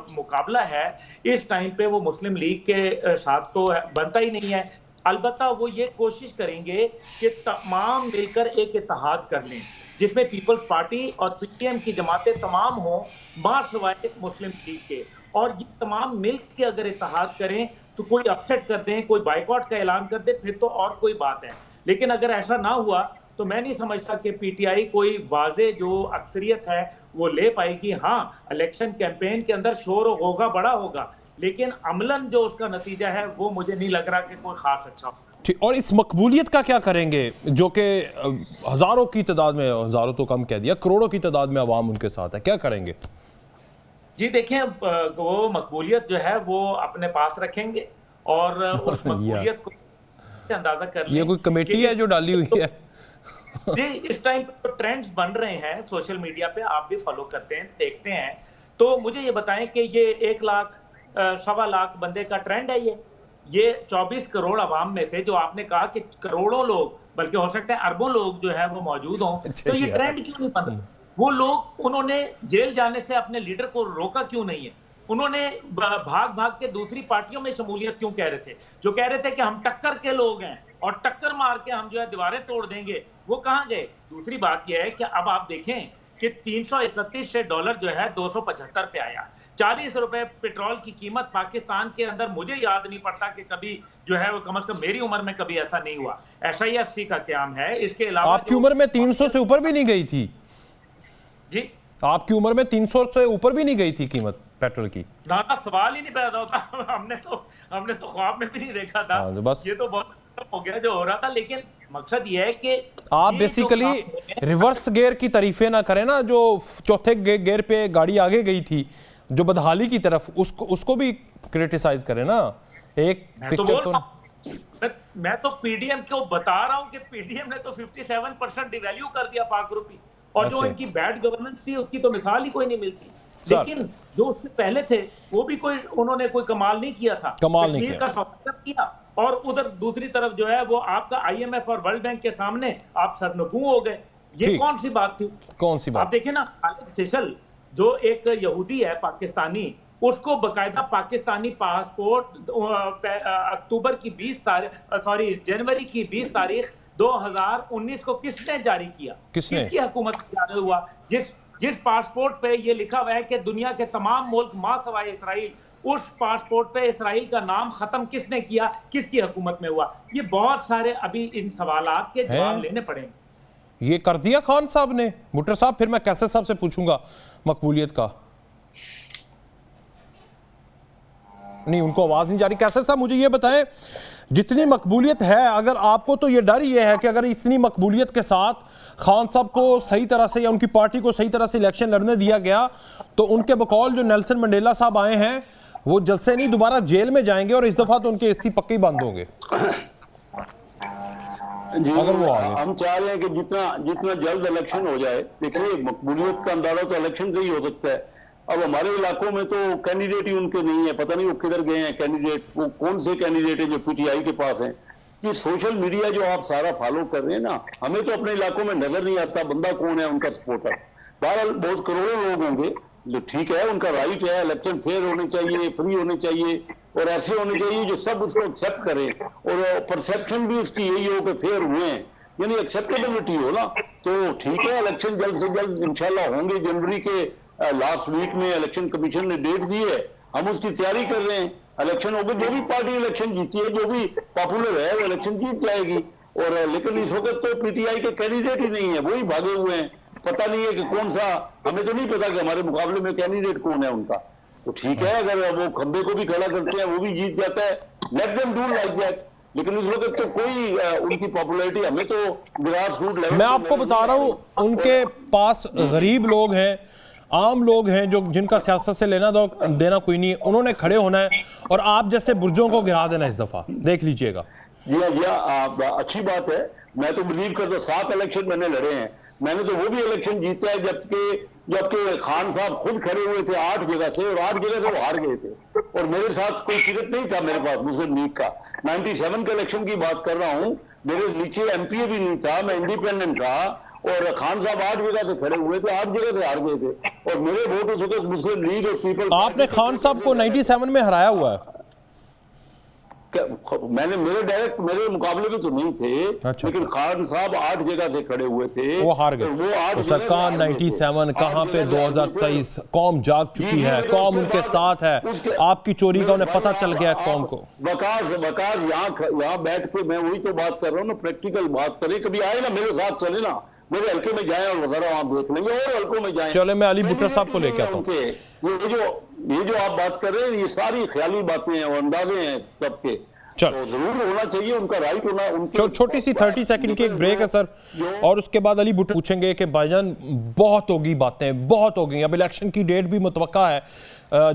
मुकाबला है इस टाइम पे वो मुस्लिम लीग के साथ तो बनता ही नहीं है। अलबत्ता वो ये कोशिश करेंगे कि तमाम मिलकर एक इत्तेहाद कर लें जिसमें पीपल्स पार्टी और पीटीएम की जमातें तमाम हों मासिवाय मुस्लिम लीग के, और ये तमाम मिलकर के अगर इत्तेहाद करें तो कोई अपसेट कर दें, कोई बाइकआउट का ऐलान कर दे, फिर तो और कोई बात है। लेकिन अगर ऐसा ना हुआ तो मैं नहीं समझता कि पीटीआई कोई वाजे जो अक्सरियत है वो ले पाएगी। हाँ, इलेक्शन कैंपेन के अंदर शोर होगा, बड़ा होगा, लेकिन अमलन जो उसका नतीजा है वो मुझे नहीं लग रहा कि कोई खास अच्छा हो। ठीक, और इस मकबूलियत का क्या करेंगे जो कि हजारों की तादाद में, हजारों तो कम कह दिया, करोड़ों की तादाद में अवाम उनके साथ है, क्या करेंगे? जी देखें, वो मकबूलियत जो है वो अपने पास रखेंगे और उस मकबूलियत को अंदाजा कर लें। ये कोई कमेटी है जो डाली हुई है? जी, इस टाइम पे तो ट्रेंड्स बन रहे हैं सोशल मीडिया पे, आप भी फॉलो करते हैं, देखते हैं, तो मुझे ये बताएं कि ये 1 लाख 1.25 लाख बंदे का ट्रेंड है ये 24 करोड़ अवाम में से, जो आपने कहा कि करोड़ों लोग, बल्कि हो सकता है अरबों लोग जो है वो मौजूद हों, तो ये ट्रेंड क्यों नहीं बन रहा? वो लोग, उन्होंने जेल जाने से अपने लीडर को रोका क्यों नहीं है? उन्होंने भाग भाग के दूसरी पार्टियों में शमूलियत क्यों कह रहे थे, जो कह रहे थे कि हम टक्कर के लोग हैं और टक्कर मार के हम जो है दीवारें तोड़ देंगे, वो कहां गए? दूसरी बात यह है कि अब आप देखें कि 331 से डॉलर जो है 275 पे आया, 40 रुपए पेट्रोल की कीमत पाकिस्तान के अंदर, मुझे याद नहीं पड़ता कि कभी जो है वो कम से कम मेरी उम्र में कभी ऐसा नहीं हुआ। SIFC का क्याम है। इसके अलावा आपकी उम्र में 300 से ऊपर भी नहीं गई थी जी, आपकी उम्र में 300 से ऊपर भी नहीं गई थी कीमत पेट्रोल की? ना सवाल ही नहीं पैदा होता। हमने तो ख्वाब में भी नहीं देखा था। तो बस ये तो बहुत हो गया जो हो रहा था, लेकिन मकसद ये है कि आप बेसिकली रिवर्स गियर की तारीफें ना करें ना, जो चौथे गियर पे गाड़ी आगे गई थी जो बदहाली की तरफ, उसको भी क्रिटिसाइज करें ना। एक पिक्चर तो मैं तो पीडीएम को बता रहा हूं कि पीडीएम ने तो 57% डिवैल्यू कर दिया पाक रुपी, और जो इनकी बैड गवर्नेंस थी उसकी तो मिसाल ही कोई नहीं मिलती। लेकिन जो उससे पहले थे वो भी उन्होंने कोई कमाल नहीं किया था, कमाल नहीं किया। का सौदा किया, और उधर दूसरी तरफ जो है वो आपका IMF और वर्ल्ड बैंक के सामने आप सरनगू हो गए। ये कौन सी बात थी? कौन सी बात? आप देखें ना, खालिद सेशल जो एक यहूदी है पाकिस्तानी, उसको बकायदा पाकिस्तानी पासपोर्ट अक्टूबर की 20 तारीख जनवरी की 20 तारीख 2019 को किसने जारी किया? किसकी हुकूमत जारी हुआ? जिस पासपोर्ट पे ये लिखा हुआ है कि दुनिया के तमाम मुल्क मां सवाए इसराइल, उस पासपोर्ट पे इसराइल का नाम खत्म किसने किया? किसकी हुकूमत में हुआ? ये बहुत सारे अभी इन सवालात के जवाब लेने पड़ेंगे। ये कर दिया खान साहब ने। भुट्टर साहब, फिर मैं कैसे साहब से पूछूंगा मकबूलियत का। नहीं, उनको आवाज नहीं जा रही। कैसे साहब, मुझे ये बताएं, जितनी मकबूलियत है, अगर आपको तो ये डर ये है कि अगर इतनी मकबूलियत के साथ खान साहब को सही तरह से या उनकी पार्टी को सही तरह से इलेक्शन लड़ने दिया गया तो उनके बकौल जो नेल्सन मंडेला साहब आए हैं वो जल्द से नहीं दोबारा जेल में जाएंगे और इस दफा तो उनके एसी पक्के बंद होंगे। जी, अगर वो हम चाह रहे हैं कि जितना जल्द इलेक्शन हो जाए। देखिए, मकबूलियत का अंदाजा तो इलेक्शन से ही हो सकता है। अब हमारे इलाकों में तो कैंडिडेट ही उनके नहीं है, पता नहीं वो किधर गए हैं कैंडिडेट, वो कौन से कैंडिडेट है जो पीटीआई के पास हैं। ये सोशल मीडिया जो आप सारा फॉलो कर रहे हैं ना, हमें तो अपने इलाकों में नजर नहीं आता बंदा कौन है उनका सपोर्टर। बहरहाल बहुत करोड़ों लोग होंगे, ठीक है, उनका राइट है, इलेक्शन फेयर होने चाहिए, फ्री होने चाहिए और ऐसे होने चाहिए जो सब उसको एक्सेप्ट करें और परसेप्शन भी उसकी यही हो कि फेयर हुए हैं। यानी एक्सेप्टेबिलिटी हो ना, तो ठीक है, इलेक्शन जल्द से जल्द इंशाल्लाह होंगे। जनवरी के लास्ट वीक में इलेक्शन कमीशन ने डेट दी है, हम उसकी तैयारी कर रहे हैं। इलेक्शन होगा, जो भी पार्टी इलेक्शन जीती है, जो भी पॉपुलर है, वो इलेक्शन जीत जाएगी। और लेकिन इस वक्त तो पीटीआई के कैंडिडेट ही नहीं है, वही भागे हुए हैं। पता नहीं है कि कौन सा, हमें तो नहीं पता कि हमारे मुकाबले में कैंडिडेट कौन है उनका। तो ठीक है, अगर वो खंबे को भी खड़ा करते हैं, वो भी जीत जाता है, let them do like that. लेकिन इस वक्त तो कोई उनकी पॉपुलैरिटी, हमें तो ग्रास रूट लेवल। मैं आपको बता रहा हूं, उनके पास गरीब लोग हैं, आम लोग हैं, जो जिनका सियासत से लेना देना कोई नहीं है, उन्होंने खड़े होना है और आप जैसे बुर्जों को गिरा देना इस दफा, देख लीजिएगा। जी हाँ, अच्छी बात है। मैं तो बिलीव करता हूँ, 7 इलेक्शन मैंने लड़े हैं, मैंने तो वो भी इलेक्शन जीता है जबकि खान साहब खुद खड़े हुए थे 8 जगह से, और 8 जगह से वो हार गए थे, और मेरे साथ कोई टिकट नहीं था मेरे पास मुस्लिम लीग का। 97 के इलेक्शन की बात कर रहा हूँ, मेरे नीचे एमपीए भी नहीं था, मैं इंडिपेंडेंट था, और खान साहब 8 जगह से खड़े हुए थे, 8 जगह से हार गए थे, और मेरे वोट उस वक्त मुस्लिम लीग और पीपल। आपने खान साहब को 97 में हराया हुआ है? मैंने मेरे मुकाबले में तो नहीं थे। अच्छा, लेकिन खान साहब 8 जगह से खड़े हुए थे, वो हार गए। वो 8 सरकार 97 कहां पे 2023 कौम जाग चुकी है, कौम उनके साथ है, आपकी चोरी का उन्हें पता चल गया कौम को। वकार यहाँ बैठ के मैं वही तो बात कर रहा हूँ ना, प्रैक्टिकल बात करें। कभी आए ना, मेरे साथ चले ना, मेरे हल्के में जाए और बता रहा हूँ, आप देख लेंगे, और हल्कों में जाए। चलो, मैं अली भुट्टो साहब को लेके आता हूँ। ये जो आप बात कर रहे हैं, ये सारी ख्याली बातें हैं और अंदाजे हैं सबके। तो जरूर होना चाहिए, उनका राइट होना। छोटी सी 30 सेकंड की एक ब्रेक है सर, और उसके बाद अली भुट्टो पूछेंगे कि भाईजान बहुत होगी बातें, बहुत हो गई। अब इलेक्शन की डेट भी मुतवक्का है,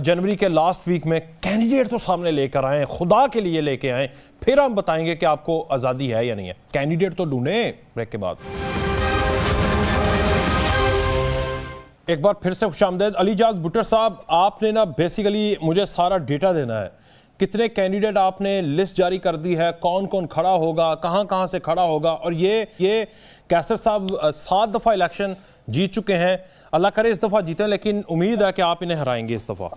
जनवरी के लास्ट वीक में। कैंडिडेट तो सामने लेकर आए, खुदा के लिए लेके आए, फिर हम बताएंगे कि आपको आज़ादी है या नहीं है। कैंडिडेट तो ढूंढे। ब्रेक के बाद एक बार फिर से खुशामदीद। अलीजाज भुट्टो साहब, आपने ना बेसिकली मुझे सारा डेटा देना है, कितने कैंडिडेट आपने लिस्ट जारी कर दी है, कौन कौन खड़ा होगा, कहां कहां से खड़ा होगा, और ये कैसर साहब 7 दफ़ा इलेक्शन जीत चुके हैं, अल्लाह करे इस दफ़ा जीते, लेकिन उम्मीद है कि आप इन्हें हराएंगे इस दफ़ा।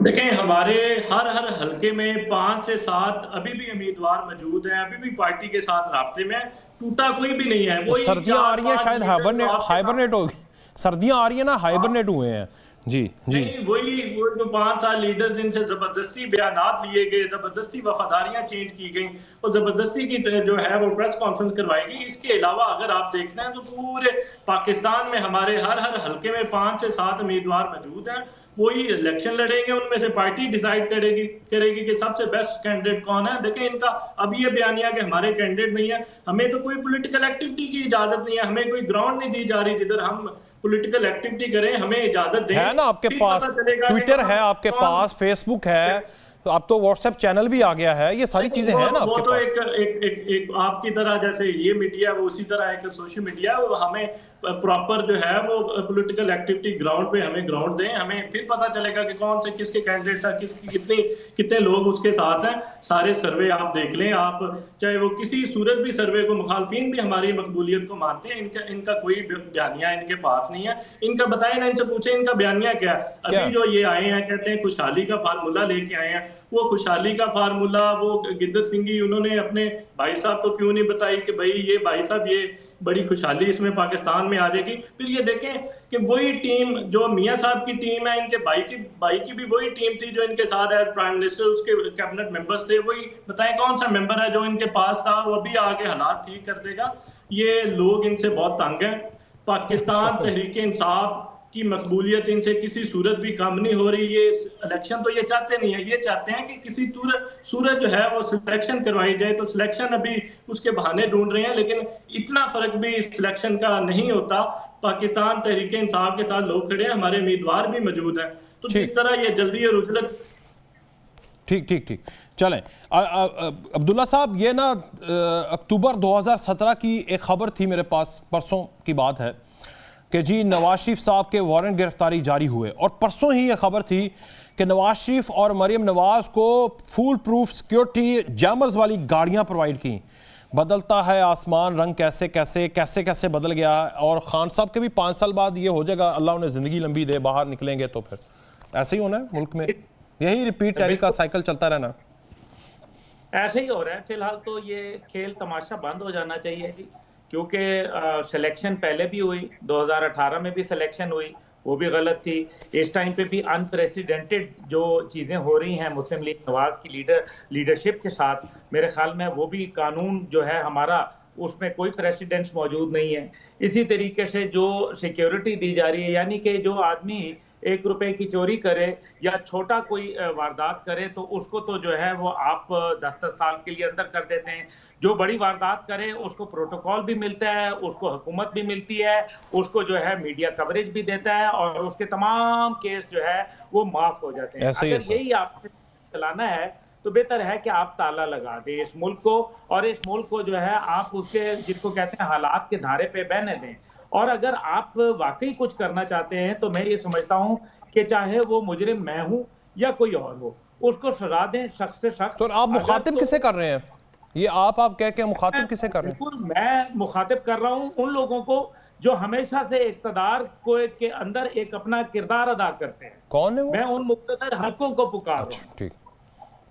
देखें, हमारे हर हलके में 5 से 7 अभी भी उम्मीदवार मौजूद हैं, अभी भी पार्टी के साथ राब्ते में, टूटा कोई भी नहीं है। वो सर्दियां आ रही हैं, शायद हाइबरनेट होगी, सर्दियां आ रही है ना, हाइबरनेट हुए हैं। जी जी, वही जो 5 साल लीडर्स, जिनसे जबरदस्ती बयानात लिए गए, जबरदस्ती वफादारियां चेंज की गई, और जबरदस्ती की जो है वो प्रेस कॉन्फ्रेंस करवाई गई। इसके अलावा अगर आप देखते हैं तो पूरे पाकिस्तान में हमारे हर हलके में 5 से 7 उम्मीदवार मौजूद हैं। वही इलेक्शन लड़ेंगे, उनमें से पार्टी डिसाइड करेगी कि सबसे बेस्ट कैंडिडेट कौन है। देखें, इनका अब ये बयानिया कि हमारे कैंडिडेट नहीं है, हमें तो कोई पॉलिटिकल एक्टिविटी की इजाजत नहीं है, हमें कोई ग्राउंड नहीं दी जा रही जिधर हम पॉलिटिकल एक्टिविटी करें, हमें इजाजत दें। है ना आपके पास ट्विटर है, आपके पास फेसबुक है, तो अब तो व्हाट्सएप चैनल भी आ गया है, ये सारी चीजें हैं ना आपके तो पास। एक आपकी तरह जैसे ये मीडिया, वो उसी तरह एक सोशल मीडिया, वो हमें प्रॉपर जो है वो पॉलिटिकल एक्टिविटी ग्राउंड पे हमें ग्राउंड दें, हमें फिर पता चलेगा कि कौन से किसके कैंडिडेट्स हैं, कितने लोग उसके साथ हैं। सारे सर्वे आप देख लें, आप चाहे वो किसी सूरत भी सर्वे को, मुखालफिन भी हमारी मकबूलियत को मानते हैं, इनका कोई बयानिया इनके पास नहीं है। इनका बताएं ना, इनसे पूछे इनका बयानिया क्या है। अभी जो ये आए हैं, कहते हैं खुशहाली का फार्मूला लेके आए हैं, वो खुशहाली का फार्मूला वो गिद्दत सिंघी उन्होंने अपने भाई साहब को क्यों नहीं बताई कि भाई ये भाई साहब ये बड़ी खुशहाली इसमें पाकिस्तान में आ जाएगी। फिर ये देखें कि वही टीम जो मियां साहब की टीम है, इनके भाई की भी वही टीम थी जो इनके साथ एज प्राइम मिनिस्टर उसके कैबिनेट मेंबर्स थे। वही बताएं कौन सा मेंबर है जो इनके पास था, वो भी आगे हालात ठीक कर देगा। ये लोग इनसे बहुत तंग हैं। पाकिस्तान तहरीक इंसाफ की मकबूलियत इनसे किसी सूरत भी कम नहीं हो रही। ये इलेक्शन तो ये चाहते नहीं है, ये चाहते हैं कि किसी सूरत जो है वो सिलेक्शन करवाई जाए। तो सिलेक्शन अभी उसके बहाने ढूंढ रहे हैं, लेकिन इतना फर्क भी इस सिलेक्शन का नहीं होता। पाकिस्तान तहरीक इंसाफ के साथ लोग खड़े हैं, हमारे उम्मीदवार भी मौजूद हैं। तो जिस तरह ये जल्दी और उजलत ठीक चलें। अब्दुल्ला साहब, ये ना अक्टूबर 2017 की एक खबर थी मेरे पास, परसों की बात है कि जी नवाज शरीफ साहब के वारंट गिरफ्तारी जारी हुए, और परसों ही यह खबर थी कि नवाज शरीफ और मरियम नवाज को फुल प्रूफ सिक्योरिटी जैमर्स वाली गाड़ियां प्रोवाइड की। बदलता है आसमान रंग, कैसे बदल गया। और खान साहब के भी 5 साल बाद ये हो जाएगा, अल्लाह उन्हें ज़िंदगी लंबी दे, बाहर निकलेंगे तो फिर ऐसे ही होना है मुल्क में, यही रिपीट टैरी का साइकिल चलता रहना। ऐसे ही हो रहा है फिलहाल। तो ये खेल तमाशा बंद हो जाना चाहिए जी, क्योंकि सिलेक्शन पहले भी हुई, 2018 में भी सिलेक्शन हुई, वो भी गलत थी। इस टाइम पे भी अनप्रेसिडेंटेड जो चीज़ें हो रही हैं मुस्लिम लीग नवाज की लीडरशिप के साथ, मेरे ख्याल में वो भी कानून जो है हमारा, उसमें कोई प्रेसिडेंस मौजूद नहीं है। इसी तरीके से जो सिक्योरिटी दी जा रही है, यानी कि जो आदमी 1 रुपए की चोरी करे या छोटा कोई वारदात करे तो उसको तो जो है वो आप 10-10 साल के लिए अंदर कर देते हैं। जो बड़ी वारदात करे उसको प्रोटोकॉल भी मिलता है, उसको हुकूमत भी मिलती है, उसको जो है मीडिया कवरेज भी देता है और उसके तमाम केस जो है वो माफ हो जाते हैं। अगर यही आपने चलाना है तो बेहतर है कि आप ताला लगा दें इस मुल्क को, और इस मुल्क को जो है आप उसके, जिसको कहते हैं, हालात के धारे पे बहने दें। और अगर आप वाकई कुछ करना चाहते हैं तो मैं ये समझता हूं कि चाहे वो मुजरिम मैं हूं या कोई और हो, उसको सजा दें सख्त से सख्त। तो आप मुखातिब किसे कर रहे हैं? ये आप कह के मुखातिब किसे कर रहे हैं? बिल्कुल मैं मुखातिब कर रहा हूं उन लोगों को जो हमेशा से इक़्तिदार को के अंदर एक अपना किरदार अदा करते हैं। कौन है वो? मैं उन मुक़्तदर हल्कों को पुकार रहा हूं। ठीक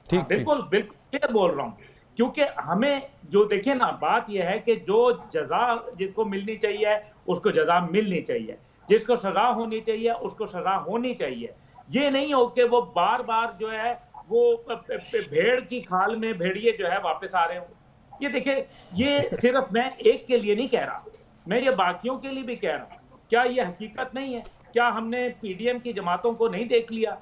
ठीक, बिल्कुल बिल्कुल क्लियर बोल रहा हूं, क्योंकि हमें जो देखे ना, बात यह है कि जो जजा जिसको मिलनी चाहिए उसको जजा मिलनी चाहिए, जिसको सजा होनी चाहिए उसको सजा होनी चाहिए। ये नहीं हो कि वो बार बार जो है वो भेड़ की खाल में भेड़िए जो है वापस आ रहे हो। ये देखिए, ये सिर्फ मैं एक के लिए नहीं कह रहा, मैं ये बाकियों के लिए भी कह रहा हूं। क्या ये हकीकत नहीं है? क्या हमने पीडीएम की जमातों को नहीं देख लिया?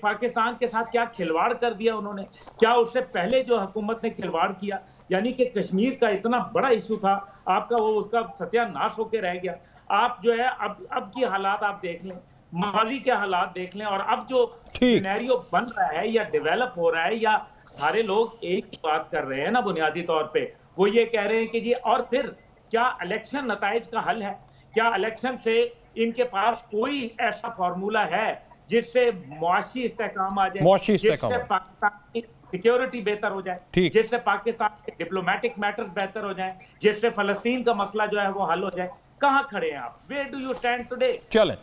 पाकिस्तान के साथ क्या खिलवाड़ कर दिया उन्होंने? क्या उससे पहले जो हुकूमत ने खिलवाड़ किया, यानी कि कश्मीर का इतना बड़ा इशू था आपका, वो उसका सत्यानाश होकर रह गया। आप जो है अब की हालात आप देख लें, माजी के हालात देख लें, और अब जो सिनेरियो बन रहा है या डेवलप हो रहा है, या सारे लोग एक ही बात कर रहे हैं ना बुनियादी तौर पे, वो ये कह रहे हैं कि जी और फिर क्या इलेक्शन नताइज का हल है? क्या इलेक्शन से इनके पास कोई ऐसा फार्मूला है जिससे मुआशी इस्तेहकाम आ जाए, जिससे पाकिस्तान की सिक्योरिटी बेहतर हो जाए, जिससे पाकिस्तान के डिप्लोमेटिक मैटर्स बेहतर हो जाए, जिससे फलस्तीन का मसला जो है वो हल हो जाए? कहां खड़े हैं आप? Where do you stand today?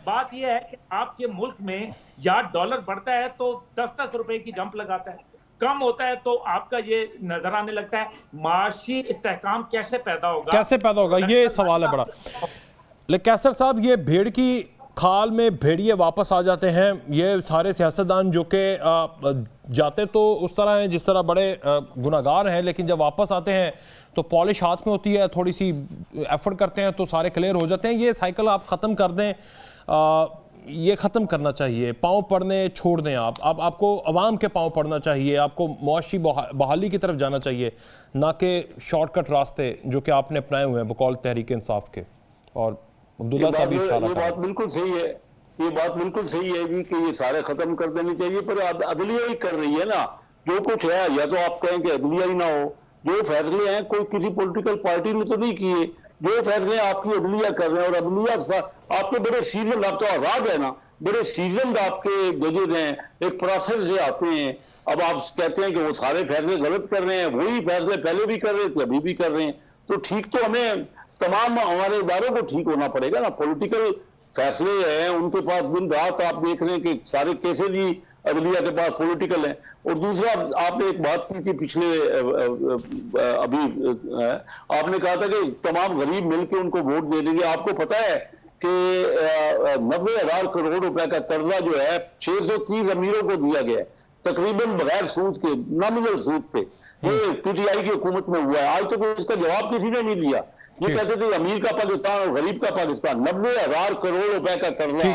बात यह है कि आपके मुल्क में या डॉलर बढ़ता है तो 10-10 रुपए की जंप लगाता है, कम होता है तो आपका ये नजर आने लगता है। माशी इस्तेहकाम कैसे पैदा होगा? ये सवाल है बड़ा। लेकिन कैसर साहब, ये भेड़ की खाल में भेड़िए वापस आ जाते हैं, ये सारे सियासतदान जो कि जाते तो उस तरह हैं जिस तरह बड़े गुनाहगार हैं, लेकिन जब वापस आते हैं तो पॉलिश हाथ में होती है, थोड़ी सी एफर्ट करते हैं तो सारे क्लियर हो जाते हैं। ये साइकिल आप ख़त्म कर दें, ये ख़त्म करना चाहिए, पाँव पड़ने छोड़ दें। आपको अवाम के पाँव पड़ना चाहिए, आपको मुआशी बहाली की तरफ जाना चाहिए, ना कि शॉर्टकट रास्ते जो कि आपने अपनाए हुए हैं बकौल तहरीक इंसाफ के। और अब्दुल्ला साहब ये बात बिल्कुल सही है, ये बात बिल्कुल सही है जी कि ये सारे खत्म कर देने चाहिए, पर अदलिया ही कर रही है ना जो कुछ है। या तो आप कहें कि अदलिया ही ना हो, जो फैसले हैं कोई किसी पॉलिटिकल पार्टी ने तो नहीं किए, जो फैसले आपकी अदलिया कर रहे हैं। और अदलिया आपके बड़े सीजन, आप तो आजाद है ना, बड़े सीजन आपके जजेज हैं, एक प्रोसेस से आते हैं। अब आप कहते हैं कि वो सारे फैसले गलत कर रहे हैं, वही फैसले पहले भी कर रहे थे अभी भी कर रहे हैं, तो ठीक तो हमें तमाम हमारे इदारों को ठीक होना पड़ेगा ना। पॉलिटिकल फैसले हैं उनके पास, दिन रात आप देख रहे हैं कि सारे केसेस भी अदलिया के पास पॉलिटिकल हैं। और दूसरा, आपने एक बात की थी पिछले अभी आपने कहा था कि तमाम गरीब मिलकर उनको वोट दे देंगे। आपको पता है कि 90,000 करोड़ रुपए का कर्जा जो है 630 अमीरों को दिया गया है, तकरीबन बगैर सूद के, नॉमिनल सूद पे। ये पीटीआई की हुकूमत में हुआ है। आज तक तो इसका जवाब किसी ने नहीं लिया। ये कहते थे अमीर का पाकिस्तान और गरीब का पाकिस्तान। 90,000 करोड़ रुपए का कर्जा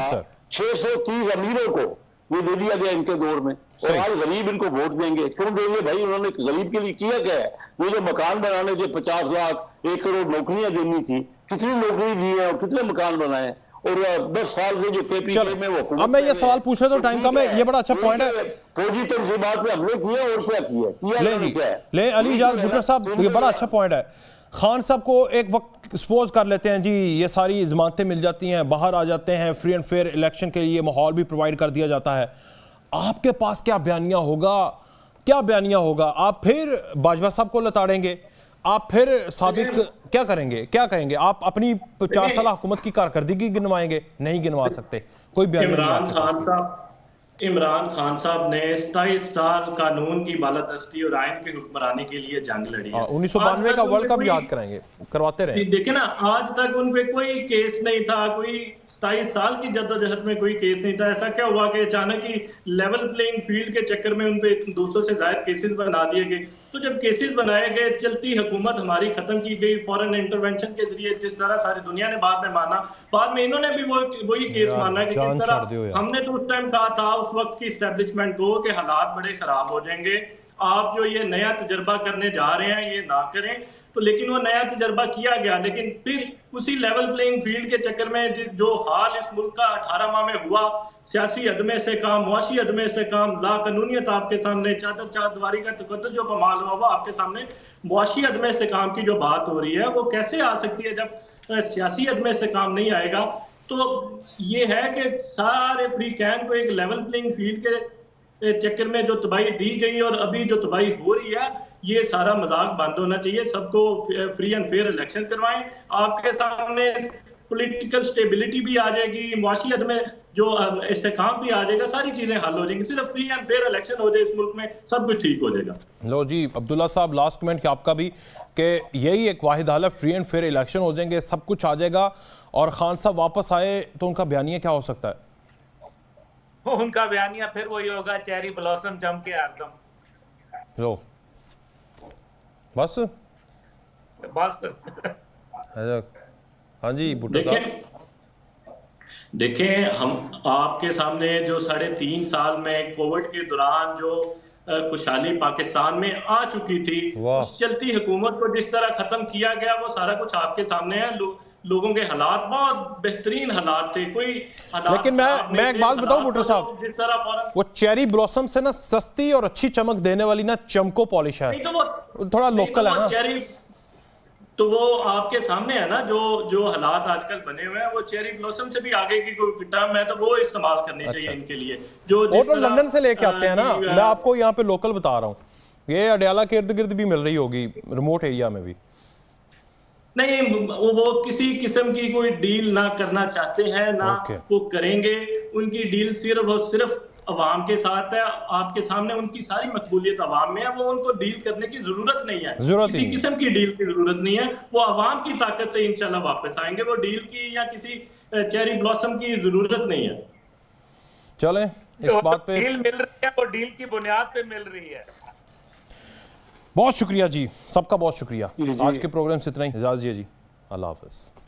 630 अमीरों को ये दे दिया गया इनके दौर में, और आज गरीब इनको वोट देंगे। क्यों देंगे भाई? उन्होंने गरीब के लिए किया क्या है? वो जो मकान बनाने थे 50 लाख 1 करोड़ नौकरियां देनी थी, कितनी नौकरी दी है और कितने मकान बनाए? और 10 साल से जो केपीके में वो, अब मैं ये सवाल पूछ रहा था, टाइम कम है, ये बड़ा अच्छा पॉइंट है। फौजी तंजीमात पे हमले किए और क्या किया? ले अली इजाज भुट्टर साहब, ये बड़ा अच्छा पॉइंट है। खान साहब को एक वक्त सपोज कर लेते हैं जी, ये सारी जमानतें मिल जाती हैं, बाहर आ जाते हैं, फ्री एंड फेयर इलेक्शन के लिए माहौल भी प्रोवाइड कर दिया जाता है। आपके पास क्या बयानिया होगा? आप फिर बाजवा साहब को लताड़ेंगे? आप फिर साबिक क्या करेंगे? क्या कहेंगे? आप अपनी 4 साल हुकूमत की कारकर्दगी गिनवाएंगे? नहीं गिनवा सकते, कोई बयान नहीं। इमरान खान साहब ने 27 साल कानून की बालादस्ती और आइन की हुक्मरानी के लिए जंग लड़ी है। 1992 का वर्ल्ड कप याद कराएंगे, करवाते रहे। देखिए ना, आज तक उन पे कोई केस नहीं था, कोई 27 साल की जद्दोजहद में कोई केस नहीं था। ऐसा क्या हुआ कि अचानक ही लेवल प्लेइंग फील्ड के चक्कर में उन पे 200 से ज्यादा केसेस बना दिए गए। तो जब केसेस बनाए गए, चलती हुकूमत हमारी खत्म की गई फॉरेन इंटरवेंशन के जरिए, जिस तरह सारी दुनिया ने बाद में माना, बाद में इन्होंने भी वही केस माना कि किस तरह हमने तो उस टाइम कहा था उस वक्त की इस्टेब्लिशमेंट को कि हालात बड़े खराब हो जाएंगे, आप जो ये नया तजर्बा करने जा रहे हैं ये ना करें। तो लेकिन वो नया तजर्बा किया गया, लेकिन फिर उसी लेवल प्लेइंग फील्ड के चक्कर में जो हाल इस मुल्क का 18 माह में हुआ, सियासी अदमे से काम, मुआशी अदमे से काम, लाकानूनियत आपके सामने, चारदीवारी का तकद्दुस जो बमाल हुआ वो आपके सामने, मुआशी अदमे से काम की जो बात हो रही है वो कैसे आ सकती है जब सियासी अदमे से काम नहीं आएगा। तो ये है कि सारे फ्री कैन को एक लेवल प्लेइंग फील्ड के चक्कर में जो तबाही दी गई और अभी जो तबाही हो रही है, ये सारा मजाक बंद होना चाहिए। सबको फ्री एंड फेयर इलेक्शन करवाएं, आपके सामने पॉलिटिकल स्टेबिलिटी भी आ जाएगी, मुआशियत में जो इस्तेकाम भी आ जाएगा, सारी चीजें हल हो जाएंगी। सिर्फ फ्री एंड फेयर इलेक्शन हो जाए इस मुल्क में, सब कुछ ठीक हो जाएगा। लो जी अब्दुल्ला साहब, लास्ट कमेंट कि आपका भी, कि यही एक वाहिद हाल है, फ्री एंड फेयर इलेक्शन हो जाएंगे, सब कुछ आ जाएगा और खान साहब वापस आए तो उनका बयानिया क्या हो सकता है? उनका बयानिया फिर वही होगा, चेरी ब्लॉसम चमके हरदम। लो बस हाँ जी भुट्टो साहब। देखें, हम आपके सामने जो 3.5 साल में कोविड के दौरान जो खुशहाली पाकिस्तान में आ चुकी थी, उस चलती हुकूमत को जिस तरह खत्म किया गया वो सारा कुछ आपके सामने है। लोगों के हालात बहुत बेहतरीन हालात थे, कोई हालात। लेकिन मैं एक बात बताऊं भुट्टो साहब, जिस तरह वो चेरी ब्लॉसम से ना सस्ती और अच्छी चमक देने वाली ना चमको पॉलिश है, तो वो थोड़ा लोकल है ना। तो वो आपके सामने है ना, जो हालात आजकल बने हुए हैं वो चेरी ब्लॉसम से भी आगे की कोई टर्म है तो वो इस्तेमाल करनी चाहिए इनके लिए। जो तो लंदन से लेके आते हैं ना, मैं आपको यहाँ पे लोकल बता रहा हूँ, ये अडयाला के इर्द गिर्द भी मिल रही होगी, रिमोट एरिया में भी। नहीं, वो किसी किस्म की कोई डील ना करना चाहते हैं, ना वो करेंगे। उनकी डील सिर्फ और सिर्फ अवाम के साथ है, आपके सामने उनकी सारी मकबूलियत अवाम में है। वो उनको डील करने की जरूरत नहीं है, किसी किस्म की डील की जरूरत नहीं है। वो अवाम की ताकत से इंशाल्लाह वापस आएंगे, वो डील की या किसी चेरी ब्लॉसम की जरूरत नहीं है। चलें इस बात पे, डील मिल रही है, वो डील की बुनियाद पे मिल रही है। बहुत शुक्रिया जी, सबका बहुत शुक्रिया। आज के प्रोग्राम से इतना ही, इजाज़त दीजिए जी, अल्लाह हाफ़िज़।